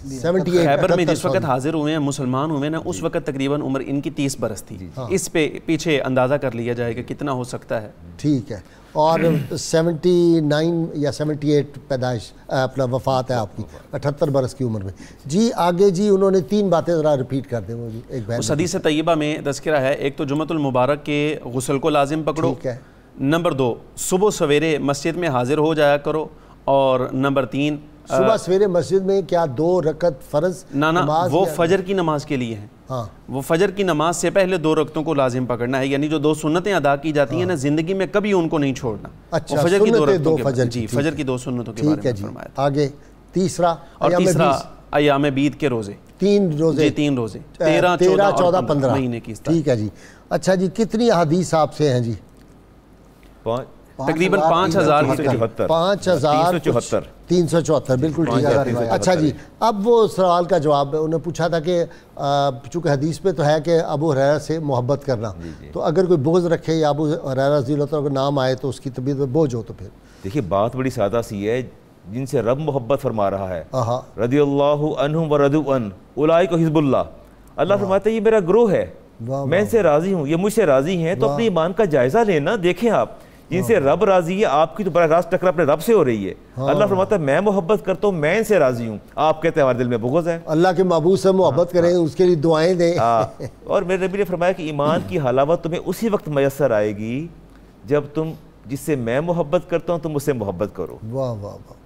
خیبر میں جس وقت حاضر ہوئے ہیں مسلمان ہوئے نا، اس وقت تقریباً عمر ان کی 30 برس تھی۔ اس پہ پیچھے اندازہ کر لیا جائے کہ کتنا ہو سکتا ہے۔ ٹھیک ہے، اور 79 یا 78 پیدائش اپنا وفات ہے آپ کی، 78 برس کی عمر میں۔ جی آگے جی انہوں نے 3 باتیں ذرا ریپیٹ کر دیں۔ اس حدیث طیبہ میں تذکرہ ہے، ایک تو جمعۃ المبارک کے غسل کو لازم پکڑو، نمبر 2 صبح سویرے مسجد میں حاضر ہو جایا کرو، اور نمبر 3 صبح سویرے مسجد میں کیا 2 رکعت فرض نماز؟ وہ فجر کی نماز کے لیے ہیں، وہ فجر کی نماز سے پہلے 2 رکعتوں کو لازم پکڑنا ہے، یعنی جو 2 سنتیں ادا کی جاتی ہیں نا زندگی میں کبھی ان کو نہیں چھوڑنا۔ اچھا، فجر کی 2 رکعتوں جی فجر کی 2 سنتوں کے بارے میں فرمایا۔ آگے تیسرا، اور تیسرا ایام بیت کے روزے، 3 روزے، 3 روزے 13 14 15 مہینے کی۔ ٹھیک ہے جی، اچھا جی کتنی احادیث آپ سے ہیں جی؟ تقریباً 5374 374 بالکل ٹھیک ہے. اچھا جی اب وہ سوال کا جواب انہوں نے پوچھا تھا کہ چونکہ حدیث پہ تو ہے کہ ابو ہریرہ سے محبت کرنا, تو اگر کوئی بغض رکھے یا ابو ہریرہ رضی اللہ عنہ کا نام آئے تو اس کی طبیعت میں بوجھ ہو تو پھر دیکھیے بات بڑی سادہ سی ہے, جن سے رب محبت فرما رہا ہے رضی اللہ عنہم ورضوا عنہ اولئک حزب اللہ, اللہ فرماتا ہے یہ میرا گروہ ہے, میں ان سے راضی ہوں, یہ مجھ سے راضی ہیں. تو اپنے ایمان کا جائزہ لینا, دیکھیں آپ جن سے رب راضی ہے آپ کی تو براہ راست ٹکر اپنے رب سے ہو رہی ہے. اللہ فرماتا ہے میں محبت کرتا ہوں, میں ان سے راضی ہوں, آپ کہتے ہیں ہمارے دل میں بغض ہے. اللہ کے محبوب سے محبت کریں, اس کے لیے دعائیں دیں. اور میرے نبی نے فرمایا کہ ایمان کی حلاوت تمہیں اسی وقت میسر آئے گی جب تم جس سے میں محبت کرتا ہوں تم اس سے محبت کرو,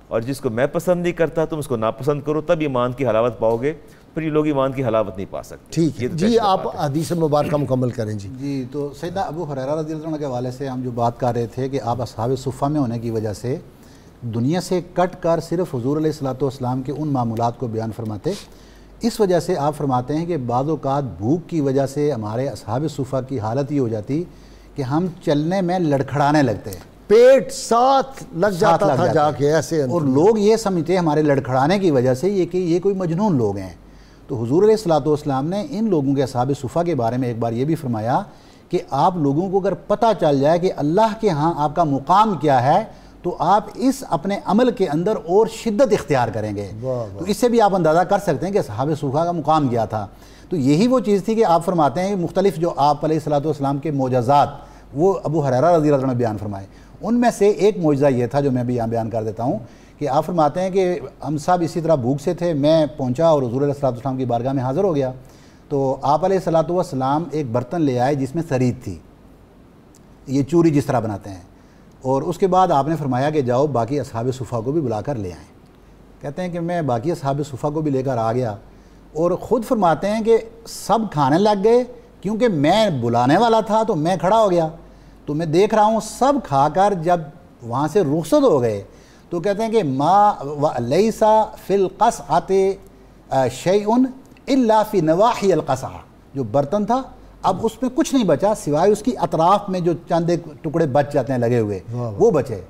اور جس کو میں پسند نہیں کرتا تم اس کو ناپسند کرو, تب ایمان کی حلاوت پاؤ گے. پھر یہ لوگ ایمان کی حلاوت نہیں پا سکتے. ٹھیک ہے جی, آپ حدیث مبارکہ مکمل کریں جی. جی تو سیدنا ابو ہریرہ رضی اللہ عنہ کے حوالے سے ہم جو بات کر رہے تھے کہ آپ اصحاب صفہ میں ہونے کی وجہ سے دنیا سے کٹ کر صرف حضور علیہ الصلوۃ والسلام کے ان معمولات کو بیان فرماتے. اس وجہ سے آپ فرماتے ہیں کہ بعض اوقات بھوک کی وجہ سے ہمارے اصحاب صفہ کی حالت یہ ہو جاتی کہ ہم چلنے میں لڑکھڑانے لگتے ہیں, پیٹ ساتھ لگ جاتا تھا جا کے ایسے, اور لوگ یہ سمجھتے ہمارے لڑکھڑانے کی وجہ سے یہ کہ یہ کوئی مجنون لوگ ہیں. تو حضور علیہ الصلوۃ والسلام نے ان لوگوں کے اصحاب صفہ کے بارے میں ایک بار یہ بھی فرمایا کہ آپ لوگوں کو اگر پتہ چل جائے کہ اللہ کے ہاں آپ کا مقام کیا ہے تو آپ اس اپنے عمل کے اندر اور شدت اختیار کریں گے. تو اس سے بھی آپ اندازہ کر سکتے ہیں کہ اصحاب صفہ کا مقام کیا تھا. تو یہی وہ چیز تھی کہ آپ فرماتے ہیں مختلف جو آپ علیہ الصلوۃ والسلام کے معجزات وہ ابو ہریرہ رضی اللہ عنہ نے بیان فرمائے. ان میں سے ایک معجزہ یہ تھا جو میں بھی یہاں بیان کر دیتا ہوں کہ آپ فرماتے ہیں کہ ہم سب اسی طرح بھوک سے تھے, میں پہنچا اور حضور علیہ الصلوۃ والسلام کی بارگاہ میں حاضر ہو گیا. تو آپ علیہ الصلوۃ والسلام ایک برتن لے آئے جس میں سرید تھی, یہ چوری جس طرح بناتے ہیں, اور اس کے بعد آپ نے فرمایا کہ جاؤ باقی اصحاب صفہ کو بھی بلا کر لے آئیں. کہتے ہیں کہ میں باقی اصحاب صفہ کو بھی لے کر آ گیا, اور خود فرماتے ہیں کہ سب کھانے لگ گئے کیونکہ میں بلانے والا تھا تو میں کھڑا ہو گیا. تو میں دیکھ رہا ہوں سب کھا کر جب وہاں سے رخصت ہو گئے تو کہتے ہیں کہ ما لیسا فی القصعۃ شیء الا فی نواحی القصعہ, جو برتن تھا اب اس میں کچھ نہیں بچا سوائے اس کی اطراف میں جو چند ایک ٹکڑے بچ جاتے ہیں لگے ہوئے وہ بچے.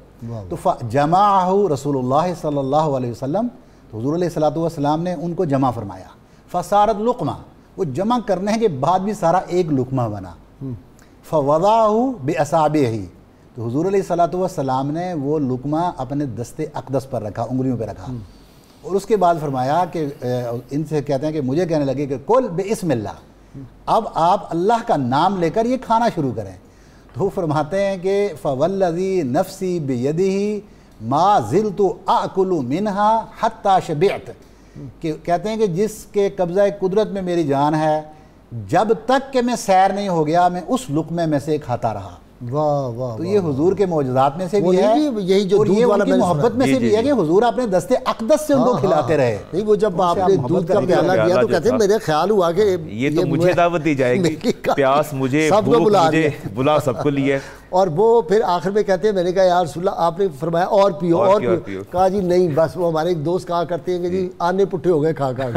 تو جمعہ رسول اللہ صلی اللہ علیہ وسلم, تو حضور علیہ الصلوۃ والسلام نے ان کو جمع فرمایا. فصارت لقمہ, وہ جمع کرنے کے بعد بھی سارا ایک لقمہ بنا. فوضعہ باصابعہ, تو حضور علیہ الصلوۃ والسلام نے وہ لقمہ اپنے دست اقدس پر رکھا, انگلیوں پہ رکھا, اور اس کے بعد فرمایا کہ ان سے کہتے ہیں کہ مجھے کہنے لگے کہ کل بسم اللہ, اب آپ اللہ کا نام لے کر یہ کھانا شروع کریں. تو فرماتے ہیں کہ فوالذی نفسی بیدہ ما زلت آکل منہا حتی شبعت, کہ کہتے ہیں کہ جس کے قبضہ قدرت میں میری جان ہے جب تک کہ میں سیر نہیں ہو گیا میں اس لقمے میں سے کھاتا رہا. تو یہ حضور کے معجزات میں سے بھی ہے, یہی جو اور یہ ان کی محبت میں سے بھی ہے کہ حضور اپنے دست اقدس سے ان کو کھلاتے رہے. نہیں وہ جب آپ نے دودھ کا پیالہ دیا تو کہتے ہیں میرے خیال ہوا کہ یہ تو مجھے دعوت دی جائے گی, پیاس مجھے, بھوک مجھے, بلا سب کو لیے. اور وہ پھر آخر میں کہتے ہیں میں نے کہا یا رسول اللہ, آپ نے فرمایا اور پیو اور پیو, کہا جی نہیں بس. وہ ہمارے ایک دوست کہا کرتے ہیں کہ جی آنے پٹھے ہو گئے کھا کھا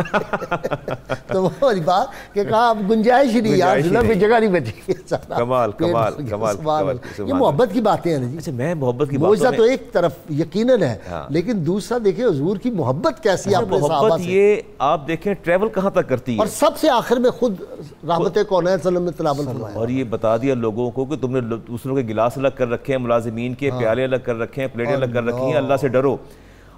تو وہ والی بات کہ کہا اب گنجائش ہی نہیں یا رسول اللہ, جگہ نہیں بچی. کمال کمال کمال, یہ محبت کی باتیں ہیں جی. اچھا میں محبت کی معجزہ تو ایک طرف یقیناً ہے, لیکن دوسرا دیکھیں حضور کی محبت کیسی ہے اپنے صحابہ سے. یہ آپ دیکھیں ٹریول کہاں تک کرتی ہے, اور سب سے آخر میں خود رحمت کونین صلی اللہ علیہ وسلم نے تلاوت فرمایا, اور یہ بتا دیا لوگوں کو کہ تم نے دوسروں کے گلاس الگ کر رکھے ہیں, ملازمین کے پیالے الگ کر رکھے ہیں, پلیٹیں الگ کر رکھی ہیں, اللہ سے ڈرو.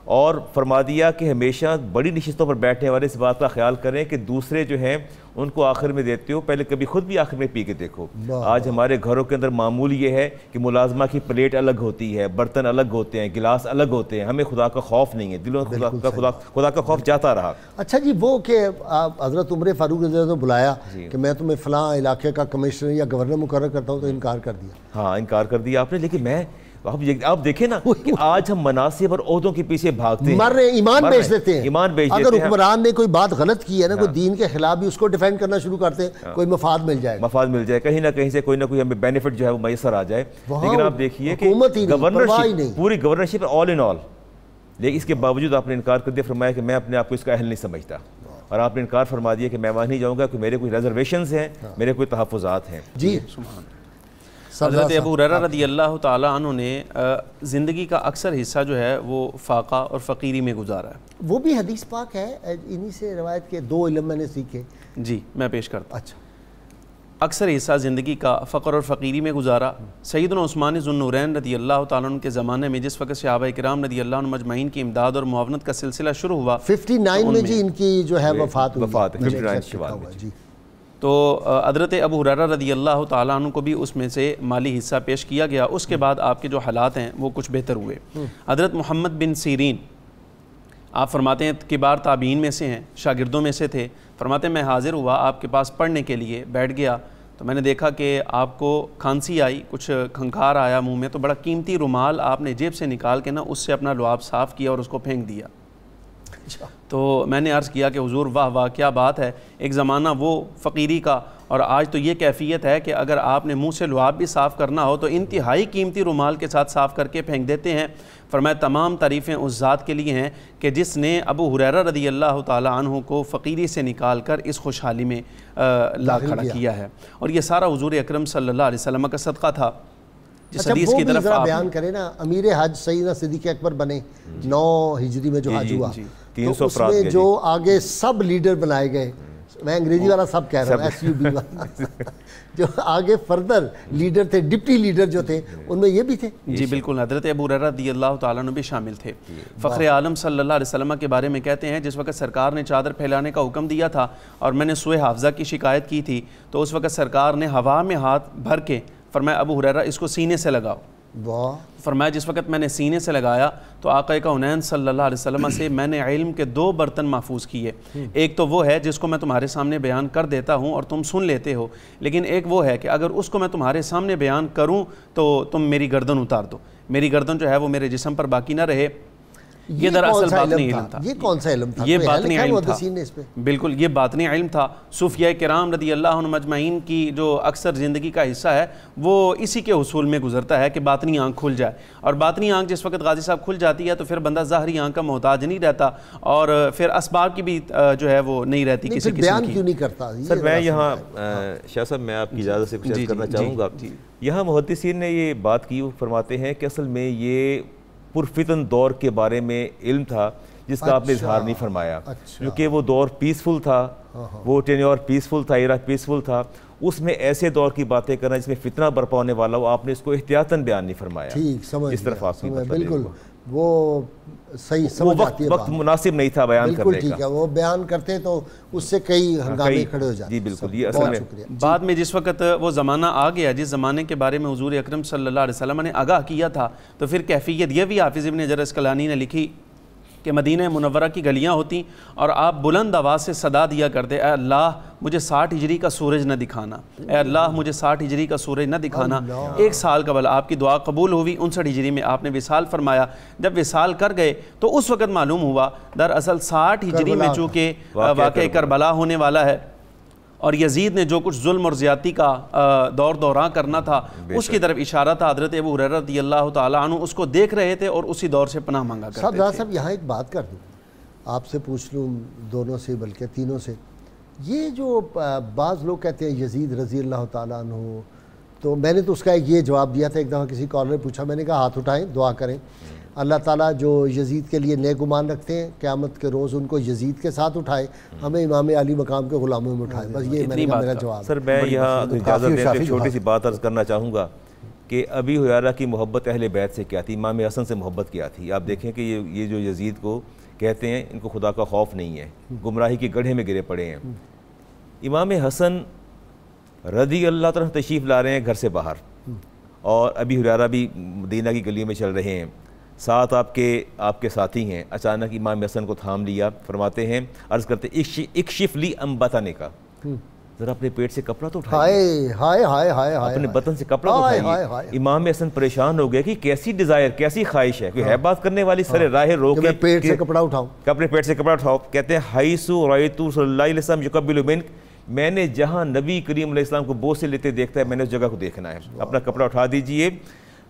اور فرما دیا کہ ہمیشہ بڑی نشستوں پر بیٹھنے والے اس بات کا خیال کریں کہ دوسرے جو ہیں ان کو آخر میں دیتے ہو, پہلے کبھی خود بھی آخر میں پی کے دیکھو. آج ہمارے گھروں کے اندر معمول یہ ہے کہ ملازمہ کی پلیٹ الگ ہوتی ہے, برتن الگ ہوتے ہیں, گلاس الگ ہوتے ہیں. ہمیں خدا کا خوف نہیں ہے, دلوں خدا کا خوف جاتا رہا. اچھا جی وہ کہ حضرت عمر فاروق رضی اللہ عنہ نے بلایا کہ میں تمہیں فلاں علاقے کا کمشنر یا گورنر مقرر کرتا ہوں, تو انکار کر دیا. ہاں انکار کر دیا آپ نے. لیکن میں آپ دیکھیں نا کہ آج ہم مناصب اور عہدوں کے پیچھے بھاگتے ہیں, مر رہے ہیں, ایمان بیچ دیتے ہیں. ایمان بیچ دیتے ہیں. اگر حکمران نے کوئی بات غلط کی ہے نا, کوئی دین کے خلاف بھی, اس کو ڈیفینڈ کرنا شروع کرتے ہیں, کوئی مفاد مل جائے, مفاد مل جائے, کہیں نہ کہیں سے کوئی نہ کوئی ہمیں بینیفٹ جو ہے وہ میسر آ جائے. لیکن آپ دیکھیے کہ گورنرشپ, پوری گورنرشپ آل ان آل, لیکن اس کے باوجود آپ نے انکار کر دیا. فرمایا کہ میں اپنے آپ کو اس کا اہل نہیں سمجھتا, اور آپ نے انکار فرما دیا کہ میں وہاں نہیں جاؤں گا کہ میرے کوئی ریزرویشنز ہیں, میرے کوئی تحفظات ہیں. جی حضرت ابو ہریرہ رضی اللہ تعالیٰ عنہ نے زندگی کا اکثر حصہ جو ہے وہ فاقہ اور فقیری میں گزارا ہے. وہ بھی حدیث پاک ہے, انہی سے روایت کے 2 علم میں نے سیکھے. جی میں پیش کرتا ہوں. اچھا. اکثر حصہ زندگی کا فقر اور فقیری میں گزارا. سیدنا عثمان ذو النورین رضی اللہ تعالیٰ عنہ کے زمانے میں جس وقت صحابہ کرام رضی اللہ عنہ مجمعین کی امداد اور معاونت کا سلسلہ شروع ہوا 59 میں جی ان کی جو ہے وفات ہوئی. 59 شوال میں جی. تو حضرت ابو ہریرہ رضی اللہ تعالیٰ عنہ کو بھی اس میں سے مالی حصہ پیش کیا گیا. اس کے بعد آپ کے جو حالات ہیں وہ کچھ بہتر ہوئے. حضرت محمد بن سیرین آپ فرماتے ہیں کبار تابعین میں سے ہیں, شاگردوں میں سے تھے. فرماتے ہیں میں حاضر ہوا آپ کے پاس پڑھنے کے لیے, بیٹھ گیا تو میں نے دیکھا کہ آپ کو کھانسی آئی, کچھ کھنکھار آیا منہ میں, تو بڑا قیمتی رومال آپ نے جیب سے نکال کے نا اس سے اپنا لعاب صاف کیا اور اس کو پھینک دیا. تو میں نے عرض کیا کہ حضور واہ واہ کیا بات ہے, ایک زمانہ وہ فقیری کا اور آج تو یہ کیفیت ہے کہ اگر آپ نے منہ سے لعاب بھی صاف کرنا ہو تو انتہائی قیمتی رومال کے ساتھ صاف کر کے پھینک دیتے ہیں. فرمایا تمام تعریفیں اس ذات کے لیے ہیں کہ جس نے ابو ہریرہ رضی اللہ تعالیٰ عنہ کو فقیری سے نکال کر اس خوشحالی میں لا کھڑا کیا ہے. اور یہ سارا حضور اکرم صلی اللہ علیہ وسلم کا صدقہ تھا. جس حدیث کی طرف آپ بیان کریں نا, امیر حج سیدنا صدیق اکبر بنے 9 ہجری میں جو حج ہوا, تو اس میں جو آگے سب لیڈر بنائے گئے, میں انگریزی والا سب کہہ رہا ہوں, SUB والا, جو آگے فردر لیڈر تھے, ڈپٹی لیڈر جو تھے, ان میں یہ بھی تھے. جی بالکل. حضرت ابو ہریرہ رضی اللہ تعالیٰ عنہ بھی شامل تھے. فخر عالم صلی اللہ علیہ وسلم کے بارے میں کہتے ہیں جس وقت سرکار نے چادر پھیلانے کا حکم دیا تھا اور میں نے سوء حافظہ کی شکایت کی تھی, تو اس وقت سرکار نے ہوا میں ہاتھ بھر کے فرمایا ابو ہریرہ اس کو سینے سے لگاؤ. فرمایا جس وقت میں نے سینے سے لگایا تو آقا کونین صلی اللہ علیہ وسلم سے میں نے علم کے 2 برتن محفوظ کیے. ایک تو وہ ہے جس کو میں تمہارے سامنے بیان کر دیتا ہوں اور تم سن لیتے ہو, لیکن ایک وہ ہے کہ اگر اس کو میں تمہارے سامنے بیان کروں تو تم میری گردن اتار دو, میری گردن جو ہے وہ میرے جسم پر باقی نہ رہے. یہ دراصل باطنی علم تھا. یہ کون سا علم تھا؟ یہ باطنی علم تھا. بالکل یہ باطنی علم تھا. صوفیاء کرام رضی اللہ عنہ مجمعین کی جو اکثر زندگی کا حصہ ہے وہ اسی کے حصول میں گزرتا ہے کہ باطنی آنکھ کھل جائے. اور باطنی آنکھ جس وقت غازی صاحب کھل جاتی ہے تو پھر بندہ ظاہری آنکھ کا محتاج نہیں رہتا اور پھر اسباب کی بھی جو ہے وہ نہیں رہتی کسی قسم کی. کیوں نہیں کرتا؟ سر میں یہاں شاہ صاحب میں آپ کی اجازت سے کچھ عرض کرنا چاہوں گا. یہاں محدثین نے یہ بات کی, وہ فرماتے ہیں کہ اصل میں یہ پرفتن دور کے بارے میں علم تھا جس کا آپ نے اظہار نہیں فرمایا, کیونکہ وہ دور پیسفل تھا, وہ ٹینیور پیسفل تھا, ایرا پیسفل تھا. اس میں ایسے دور کی باتیں کرنا جس میں فتنہ برپا ہونے والا ہو, آپ نے اس کو احتیاطاً بیان نہیں فرمایا. اس طرف آپ کی بالکل وہ صحیح سمجھ آتی ہے, وقت مناسب نہیں تھا بیان کرنے کا. بالکل ٹھیک ہے, وہ بیان کرتے تو اس سے کئی ہنگامے کھڑے ہو جاتے. جی بالکل. یہ اصل میں بعد میں جس وقت وہ زمانہ آ گیا جس زمانے کے بارے میں حضور اکرم صلی اللہ علیہ وسلم نے آگاہ کیا تھا, تو پھر کیفیت یہ بھی حافظ ابن حجر اسقلانی نے لکھی کہ مدینہ منورہ کی گلیاں ہوتی اور آپ بلند آواز سے صدا دیا کرتے, اے اللہ مجھے 60 ہجری کا سورج نہ دکھانا, اے اللہ مجھے 60 ہجری کا سورج نہ دکھانا. 1 سال قبل آپ کی دعا قبول ہوئی. 59 ہجری میں آپ نے وصال فرمایا. جب وصال کر گئے تو اس وقت معلوم ہوا دراصل 60 ہجری میں چونکہ واقعہ کربلا ہونے والا ہے اور یزید نے جو کچھ ظلم اور زیادتی کا دوران کرنا تھا اس کی طرف اشارہ تھا. حضرت ابو ہریرہ رضی اللہ تعالیٰ عنہ اس کو دیکھ رہے تھے اور اسی دور سے پناہ مانگا کرتے تھے. صاحب یہاں ایک بات کر دوں, آپ سے پوچھ لوں, دونوں سے بلکہ تینوں سے. یہ جو بعض لوگ کہتے ہیں یزید رضی اللہ تعالیٰ عنہ, تو میں نے تو اس کا ایک یہ جواب دیا تھا. ایک دفعہ کسی کالر نے پوچھا, میں نے کہا ہاتھ اٹھائیں دعا کریں, اللہ تعالیٰ جو یزید کے لیے نیک گمان رکھتے ہیں قیامت کے روز ان کو یزید کے ساتھ اٹھائے, ہمیں امام علی مقام کے غلاموں میں اٹھائے. بس یہ میرا جواب. سر میں یہاں اجازت دیں کہ چھوٹی سی بات عرض کرنا چاہوں گا کہ ابی ہریرہ کی محبت اہل بیت سے کیا تھی, امام حسن سے محبت کیا تھی. آپ دیکھیں کہ یہ جو یزید کو کہتے ہیں ان کو خدا کا خوف نہیں ہے, گمراہی کے گڑھے میں گرے پڑے ہیں. امام حسن رضی اللہ تعالیٰ تشریف لا رہے ہیں گھر سے باہر اور ابی ہریرہ بھی مدینہ کی گلیوں میں چل رہے ہیں, ساتھ آپ کے ساتھی ہیں. اچانک امام حسن کو تھام لیا, فرماتے ہیں عرض کرتے اکشف لی ام بطن کا, ذرا اپنے پیٹ سے کپڑا تو اٹھائیے, اپنے بطن سے کپڑا تو اٹھائیے. امام حسن پریشان ہو گیا کہ کیسی ڈیزائر, کیسی خواہش ہے, کہ ہے بات کرنے والی سر راہ روک کے پیٹ سے کپڑا اٹھاؤں, اپنے پیٹ سے کپڑا اٹھاؤ. کہتے ہیں حیثو رأیتو صلی اللہ علیہ وسلم یقبل منک, میں نے جہاں نبی کریم علیہ السلام کو بوسے لیتے دیکھتا ہے میں نے اس جگہ کو دیکھنا ہے, اپنا کپڑا اٹھا دیجئے.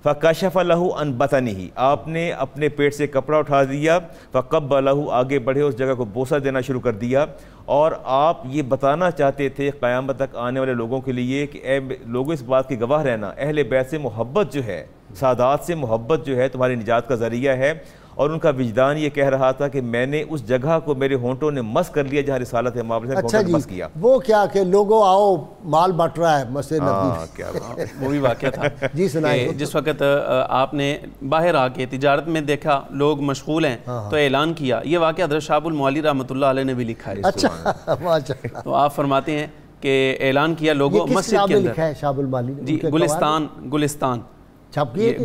فکشف لہ عن بطنہ، آپ نے اپنے پیٹ سے کپڑا اٹھا دیا، فقبلہ، آگے بڑھے، اس جگہ کو بوسہ دینا شروع کر دیا، اور آپ یہ بتانا چاہتے تھے قیامت تک آنے والے لوگوں کے لیے کہ اے لوگوں اس بات کی گواہ رہنا، اہل بیت سے محبت جو ہے، سادات سے محبت جو ہے تمہاری نجات کا ذریعہ ہے۔ اور ان کا وجدان یہ کہہ رہا تھا کہ میں نے اس جگہ کو میرے ہونٹوں نے مس کر لیا جہاں رسالت ہے اچھا جی، مس کیا۔ وہ کیا کہ لوگوں آؤ مال بٹ رہا ہے مسجد نبوی، وہ بھی واقعہ تھا جی سنائیں۔ جس وقت آپ نے باہر آ کے تجارت میں دیکھا لوگ مشغول ہیں تو اعلان کیا، یہ واقعہ حضرت شہاب المعالی رحمۃ اللہ علیہ نے بھی لکھا ہے۔ اچھا، تو آپ فرماتے ہیں کہ اعلان کیا لوگوں مسجد کے اندر، شہاب المعالی جی گلستان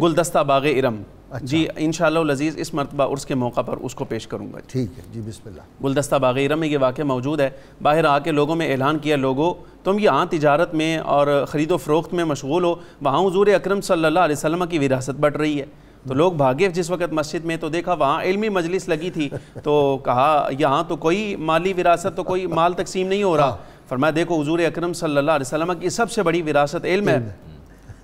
گلدستہ باغ ارم، جی انشاءاللہ العزیز اس مرتبہ عرس کے موقع پر اس کو پیش کروں گا۔ ٹھیک ہے جی، بسم اللہ۔ گلدستہ باغ ارم میں یہ واقعہ موجود ہے۔ باہر آ کے لوگوں میں اعلان کیا، لوگوں تم یہاں تجارت میں اور خرید و فروخت میں مشغول ہو، وہاں حضور اکرم صلی اللہ علیہ وسلم کی وراثت بڑھ رہی ہے۔ تو لوگ بھاگے جس وقت مسجد میں، تو دیکھا وہاں علمی مجلس لگی تھی، تو کہا یہاں تو کوئی مالی وراثت، تو کوئی مال تقسیم نہیں ہو رہا۔ فرمایا دیکھو حضور اکرم صلی اللہ علیہ وسلم کی سب سے بڑی وراثت علم ہے،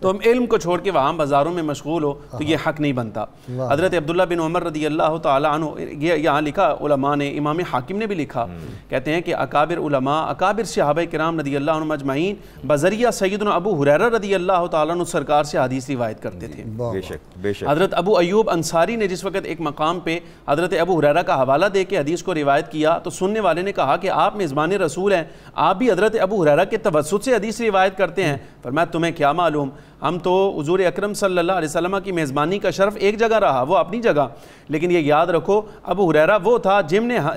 تو ہم علم کو چھوڑ کے وہاں بازاروں میں مشغول ہو تو یہ حق نہیں بنتا۔ حضرت عبداللہ بن عمر رضی اللہ تعالیٰ عنہ، یہ یہاں لکھا علماء نے، امام حاکم نے بھی لکھا، کہتے ہیں کہ اکابر علماء، اکابر صحابہ کرام رضی اللہ عنہم اجمعین بذریعہ سیدنا ابو ہریرہ رضی اللہ تعالیٰ عنہ سرکار سے حدیث روایت کرتے تھے۔ بے شک حضرت ابو ایوب انصاری نے جس وقت ایک مقام پہ حضرت ابو ہریرہ کا حوالہ دے کے حدیث کو روایت کیا تو سننے والے نے کہا کہ آپ میزبان رسول ہیں، آپ بھی حضرت ابو ہریرہ کے توسط سے حدیث روایت کرتے ہیں۔ فرمایا تمہیں کیا معلوم، ہم تو حضور اکرم صلی اللہ علیہ وسلم کی میزبانی کا شرف ایک جگہ رہا، وہ اپنی جگہ، لیکن یہ یاد رکھو ابو ہریرہ وہ تھا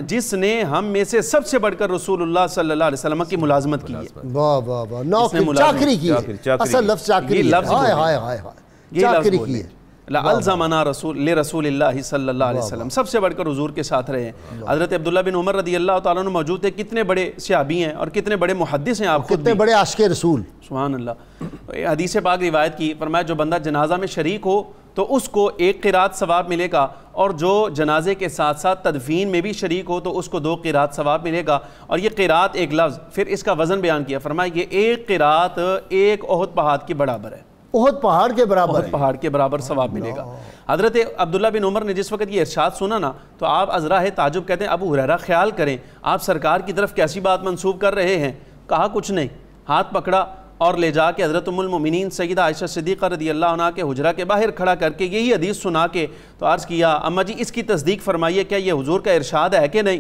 جس نے ہم میں سے سب سے بڑھ کر رسول اللہ صلی اللہ علیہ وسلم کی ملازمت کی ہے۔ واہ واہ واہ، نوکری چاکری کی ہے، اصل لفظ چاکری ہے، ہائے ہائے ہائے، چاکری کی ہے۔ الزمنا رسول اللہ صلی اللہ علیہ وسلم، سب سے بڑھ کر حضور کے ساتھ رہے ہیں۔ حضرت عبداللہ بن عمر رضی اللہ تعالیٰ عنہ موجود تھے، کتنے بڑے صحابی ہیں اور کتنے بڑے محدث ہیں آپ خود، کتنے بڑے عاشق رسول، سبحان اللہ۔ حدیث پاک روایت کی، فرمایا جو بندہ جنازہ میں شریک ہو تو اس کو ایک قرات ثواب ملے گا، اور جو جنازے کے ساتھ ساتھ تدفین میں بھی شریک ہو تو اس کو 2 قرات ثواب ملے گا۔ اور یہ قرات ایک لفظ، پھر اس کا وزن بیان کیا، فرمایا یہ ایک قرات ایک احد پہاڑ کے برابر ہے، احد پہاڑ کے برابر، احد پہاڑ کے برابر ثواب ملے گا۔ حضرت عبداللہ بن عمر نے جس وقت یہ ارشاد سنا نا تو آپ ازراہ تعجب کہتے ہیں ابو ہریرہ خیال کریں آپ سرکار کی طرف کیسی بات منسوب کر رہے ہیں۔ کہا کچھ نہیں، ہاتھ پکڑا اور لے جا کے حضرت ام المؤمنین سیدہ عائشہ صدیقہ رضی اللہ عنہ کے حجرہ کے باہر کھڑا کر کے یہی حدیث سنا کے تو عرض کیا اماں جی اس کی تصدیق فرمائیے، کیا یہ حضور کا ارشاد ہے کہ نہیں؟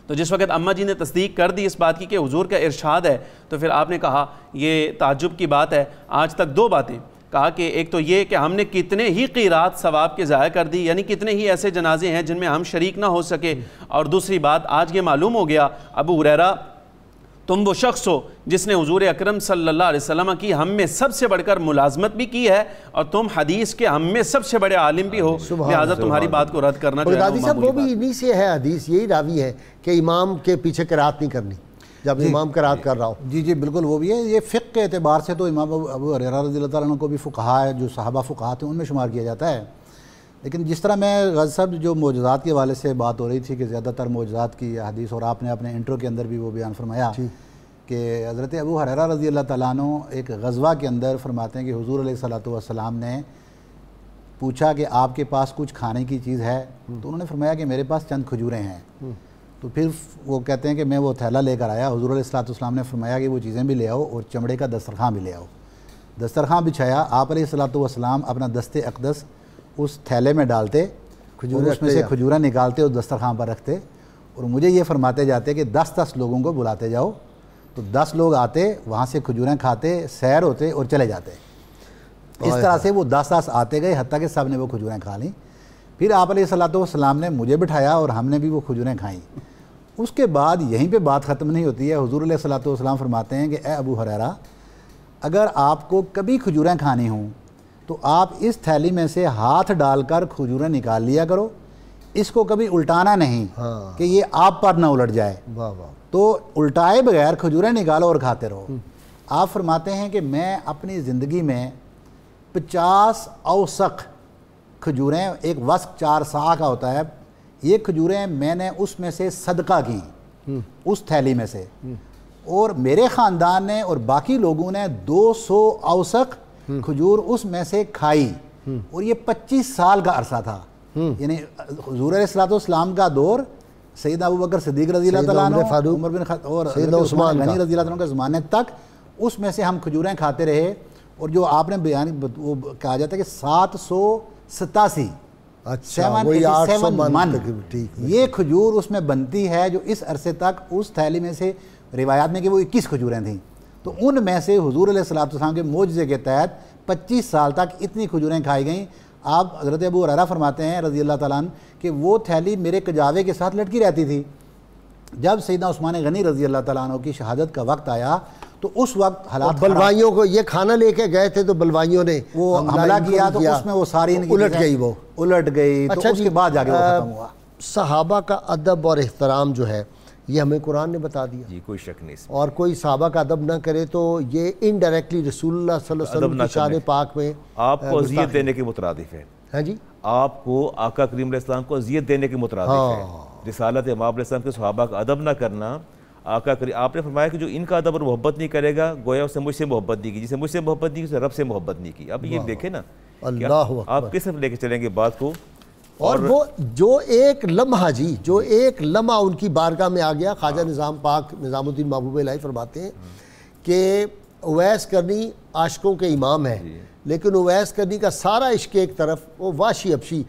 تو جس وقت اماں جی نے تصدیق کر دی اس بات کی کہ حضور کا ارشاد ہے تو پھر آپ نے کہا یہ تعجب کی بات ہے، آج تک 2 باتیں کہا کہ ایک تو یہ کہ ہم نے کتنے ہی قیرات ثواب کے ضائع کر دی، یعنی کتنے ہی ایسے جنازے ہیں جن میں ہم شریک نہ ہو سکے، اور دوسری بات آج یہ معلوم ہو گیا ابو ہریرہ تم وہ شخص ہو جس نے حضور اکرم صلی اللہ علیہ وسلم کی ہم میں سب سے بڑھ کر ملازمت بھی کی ہے، اور تم حدیث کے ہم میں سب سے بڑے عالم بھی ہو، لہٰذا تمہاری بات کو رد کرنا جو ہے دادی صاحب وہ بھی انہی سے ہے حدیث، یہی راوی ہے کہ امام کے پیچھے قرات نہیں کرنی جب امام قرات کر رہا ہو۔ جی جی بالکل وہ بھی ہے، یہ فقہ کے اعتبار سے تو امام ابو ہریرہ رضی اللہ تعالیٰ عنہ کو بھی فقہا ہے، جو صحابہ فقہا تھے ان میں شمار کیا جاتا ہے۔ لیکن جس طرح میں غازی صاحب جو معجزات کے حوالے سے بات ہو رہی تھی کہ زیادہ تر معجزات کی حدیث، اور آپ نے اپنے انٹرو کے اندر بھی وہ بیان فرمایا کہ حضرت ابو ہریرہ رضی اللہ تعالیٰ عنہ ایک غزوہ کے اندر فرماتے ہیں کہ حضور علیہ الصلوۃ والسلام نے پوچھا کہ آپ کے پاس کچھ کھانے کی چیز ہے، تو انہوں نے فرمایا کہ میرے پاس چند کھجوریں ہیں۔ تو پھر وہ کہتے ہیں کہ میں وہ تھیلا لے کر آیا، حضور علیہ الصلوۃ والسلام نے فرمایا کہ وہ چیزیں بھی لے آؤ اور چمڑے کا دسترخوان بھی لے آؤ۔ دسترخوان بچھایا، آپ علیہ الصلوۃ والسلام اپنا دست اقدس اس تھیلے میں ڈالتے اور اس میں سے کھجوریں نکالتے اور دسترخوان پر رکھتے، اور مجھے یہ فرماتے جاتے کہ 10 لوگوں کو بلاتے جاؤ، تو 10 لوگ آتے وہاں سے کھجوریں کھاتے، سیر ہوتے اور چلے جاتے۔ اس طرح سے وہ 10 آتے گئے حتیٰ کہ سب نے وہ کھجوریں کھا لیں۔ پھر آپ علیہ الصلوۃ والسلام نے مجھے بٹھایا اور ہم نے بھی وہ کھجوریں کھائیں۔ اس کے بعد یہیں پہ بات ختم نہیں ہوتی ہے، حضور علیہ الصلوۃ والسلام فرماتے ہیں کہ اے ابو ہریرہ اگر آپ کو کبھی کھجوریں کھانی ہوں تو آپ اس تھیلی میں سے ہاتھ ڈال کر کھجوریں نکال لیا کرو، اس کو کبھی الٹانا نہیں کہ یہ آپ پر نہ الٹ جائے، تو الٹائے بغیر کھجوریں نکالو اور کھاتے رہو۔ آپ فرماتے ہیں کہ میں اپنی زندگی میں 50 اوسق کھجوریں، ایک وسق 4 سا کا ہوتا ہے، یہ کھجوریں میں نے اس میں سے صدقہ کی اس تھیلی میں سے، اور میرے خاندان نے اور باقی لوگوں نے 200 اوسق کھجور اس میں سے کھائی، اور یہ 25 سال کا عرصہ تھا، یعنی حضور علیہ السلام کا دور سیدنا ابوبکر صدیق رضی اللہ تعالیٰ عنہ، عمر بن خطاب اور سیدنا عثمان غنی رضی اللہ عنہ کے زمانے تک اس میں سے ہم کھجوریں کھاتے رہے. اور جو آپ نے بیان وہ کہا جاتا ہے کہ 787 من یہ کھجور اس میں بنتی ہے، جو اس عرصے تک اس تھیلی میں سے روایات میں کہ وہ 21 کھجوریں تھیں، تو ان میں سے حضور علیہ السلام کے معجزے کے تحت 25 سال تک اتنی کھجوریں کھائی گئیں. آپ حضرت ابو ہریرہ فرماتے ہیں رضی اللہ تعالیٰ عنہ کہ وہ تھیلی میرے کجاوے کے ساتھ لٹکی رہتی تھی. جب سیدنا عثمان غنی رضی اللہ تعالیٰ عنہ کی شہادت کا وقت آیا تو اس وقت حالات بلوائیوں کو یہ کھانا لے کے گئے تھے تو بلوائیوں نے وہ حملہ کیا تو اس میں وہ ساری الٹ گئی، وہ الٹ گئی. تو اس کے بعد جا کے وہ ختم ہوا. صحابہ کا ادب اور احترام جو ہے یہ ہمیں قرآن نے بتا دیا. جی کوئی شک نہیں. اور کوئی صحابہ کا ادب نہ کرے تو یہ انڈائریکٹلی رسول اللہ صلی اللہ علیہ وسلم کی شان پاک میں آپ کو اذیت دینے کے مترادف ہے. ہاں جی، آپ کو آقا کریم علیہ السلام کو اذیت دینے کے مترادف ہے. رسالت امام علیہ السلام کے صحابہ کا ادب نہ کرنا، آقا کریم آپ نے فرمایا کہ جو ان کا ادب اور محبت نہیں کرے گا گویا اس نے مجھ سے محبت نہیں کی، جسے مجھ سے محبت نہیں کی اسے رب سے محبت نہیں کی. اب یہ دیکھیں نا آپ کس طرف لے کے چلیں گے بات کو. اور وہ جو ایک لمحہ جی، جو ایک لمحہ ان کی بارگاہ میں آ گیا. خواجہ نظام پاک نظام الدین محبوب الہی فرماتے ہیں کہ اویس کرنی عاشقوں کے امام ہے، لیکن اویس کرنی کا سارا عشق ایک طرف، وہ واشی ابشی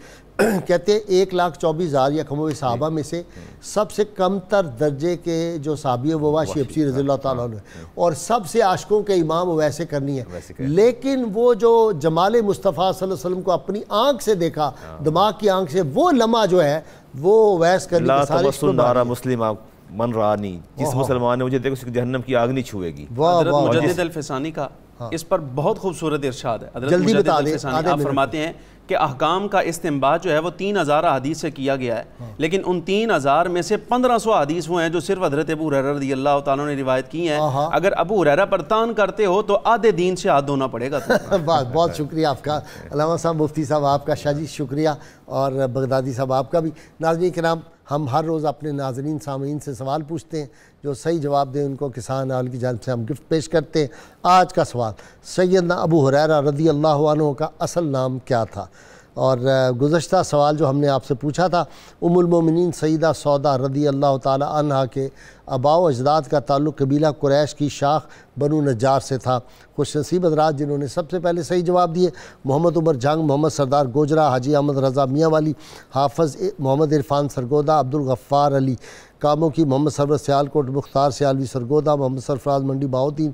کہتے ہیں 1,24,000 یا کم و بیش صحابہ میں سے سب سے کم تر درجے کے جو صحابی ہیں وہ واشی ابشی رضی اللہ تعالیٰ عنہ، اور سب سے عاشقوں کے امام اویس کرنی ہے. لیکن وہ جو جمال مصطفیٰ صلی اللہ علیہ وسلم کو اپنی آنکھ سے دیکھا، دماغ کی آنکھ سے، وہ لمحہ جو ہے وہ اویس کرنی کے سارے عشق کو مسلم من رانی، جس مسلمان نے مجھے دیکھو اس کی جہنم کی آگ نہیں چھوئے گی. حضرت مجدد الفسانی کا اس پر بہت خوبصورت ارشاد ہے. حضرت مجدد الفسانی آپ فرماتے ہیں کہ احکام کا استنباط جو ہے وہ 3,000 حدیث سے کیا گیا ہے، لیکن ان 3,000 میں سے 1,500 حدیث وہ ہیں جو صرف حضرت ابو ہریرہ رضی اللہ تعالیٰ نے روایت کی ہیں. اگر ابو ہریرہ پر تان کرتے ہو تو آدھے دین سے ہاتھ دھونا پڑے گا. بہت شکریہ آپ کا علامہ صاحب، مفتی صاحب آپ کا، شاہ جی شکریہ، اور بغدادی صاحب آپ کا بھی. ناظرین کرام، ہم ہر روز اپنے ناظرین سامعین سے سوال پوچھتے ہیں، جو صحیح جواب دیں ان کو کسان آل کی جانب سے ہم گفٹ پیش کرتے ہیں. آج کا سوال، سیدنا ابو ہریرہ رضی اللہ عنہ کا اصل نام کیا تھا؟ اور گزشتہ سوال جو ہم نے آپ سے پوچھا تھا، ام المومنین سیدہ سودا رضی اللہ تعالی عنہ کے آباء و اجداد کا تعلق قبیلہ قریش کی شاخ بنو نجار سے تھا. خوش نصیب حضرات جنہوں نے سب سے پہلے صحیح جواب دیے: محمد عمر جنگ، محمد سردار گوجرا، حاجی احمد رضا میاں والی، حافظ محمد عرفان سرگودا، عبدالغفار علی کاموں کی، محمد سرور سیالکوٹ، مختار سیالوی سرگودا، محمد سرفراز منڈی باؤدین،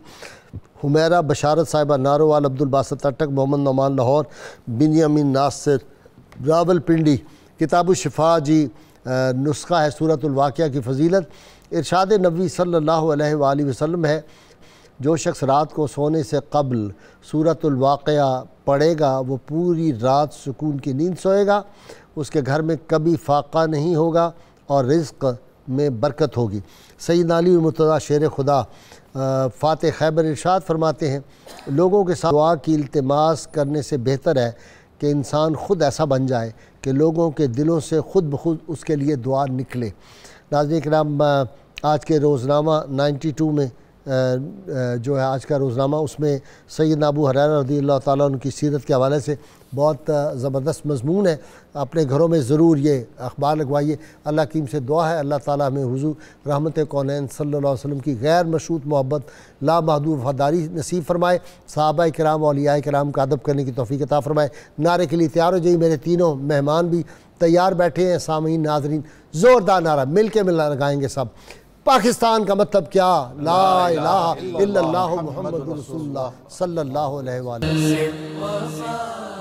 حمیرہ بشارت صاحبہ ناروال، عبدالباسط اٹک، محمد نعمان لاہور، بنیامین ناصر راول پنڈی. کتاب الشفاء جی نسخہ ہے سورۃ الواقعہ کی فضیلت. ارشاد نبوی صلی اللہ علیہ وآلہ وسلم ہے، جو شخص رات کو سونے سے قبل سورۃ الواقعہ پڑھے گا وہ پوری رات سکون کی نیند سوئے گا، اس کے گھر میں کبھی فاقہ نہیں ہوگا اور رزق میں برکت ہوگی. سیدنا علی مرتضیٰ شیر خدا فاتح خیبر ارشاد فرماتے ہیں، لوگوں کے ساتھ دعا کی التماس کرنے سے بہتر ہے کہ انسان خود ایسا بن جائے کہ لوگوں کے دلوں سے خود بخود اس کے لیے دعا نکلے. ناظرین کرام، آج کے روزنامہ 92 میں جو ہے آج کا روزنامہ، اس میں سیدنا ابو ہریرہ رضی اللہ تعالیٰ عنہ کی سیرت کے حوالے سے بہت زبردست مضمون ہے. اپنے گھروں میں ضرور یہ اخبار لگوائیے. اللہ کریم سے دعا ہے اللہ تعالیٰ ہمیں حضور رحمت کونین صلی اللہ علیہ وسلم کی غیر مشروط محبت، لامحدود وفاداری نصیب فرمائے، صحابہ کرام اولیاء کرام کا ادب کرنے کی توفیق عطا فرمائے. نعرے کے لیے تیار ہو جائیے، میرے تینوں مہمان بھی تیار بیٹھے ہیں. سامعین ناظرین، زوردار نعرہ مل کے لگائیں گے سب. پاکستان کا مطلب کیا؟ لا الہ الا اللہ محمد رسول اللہ صلی اللہ علیہ وآلہ وسلم.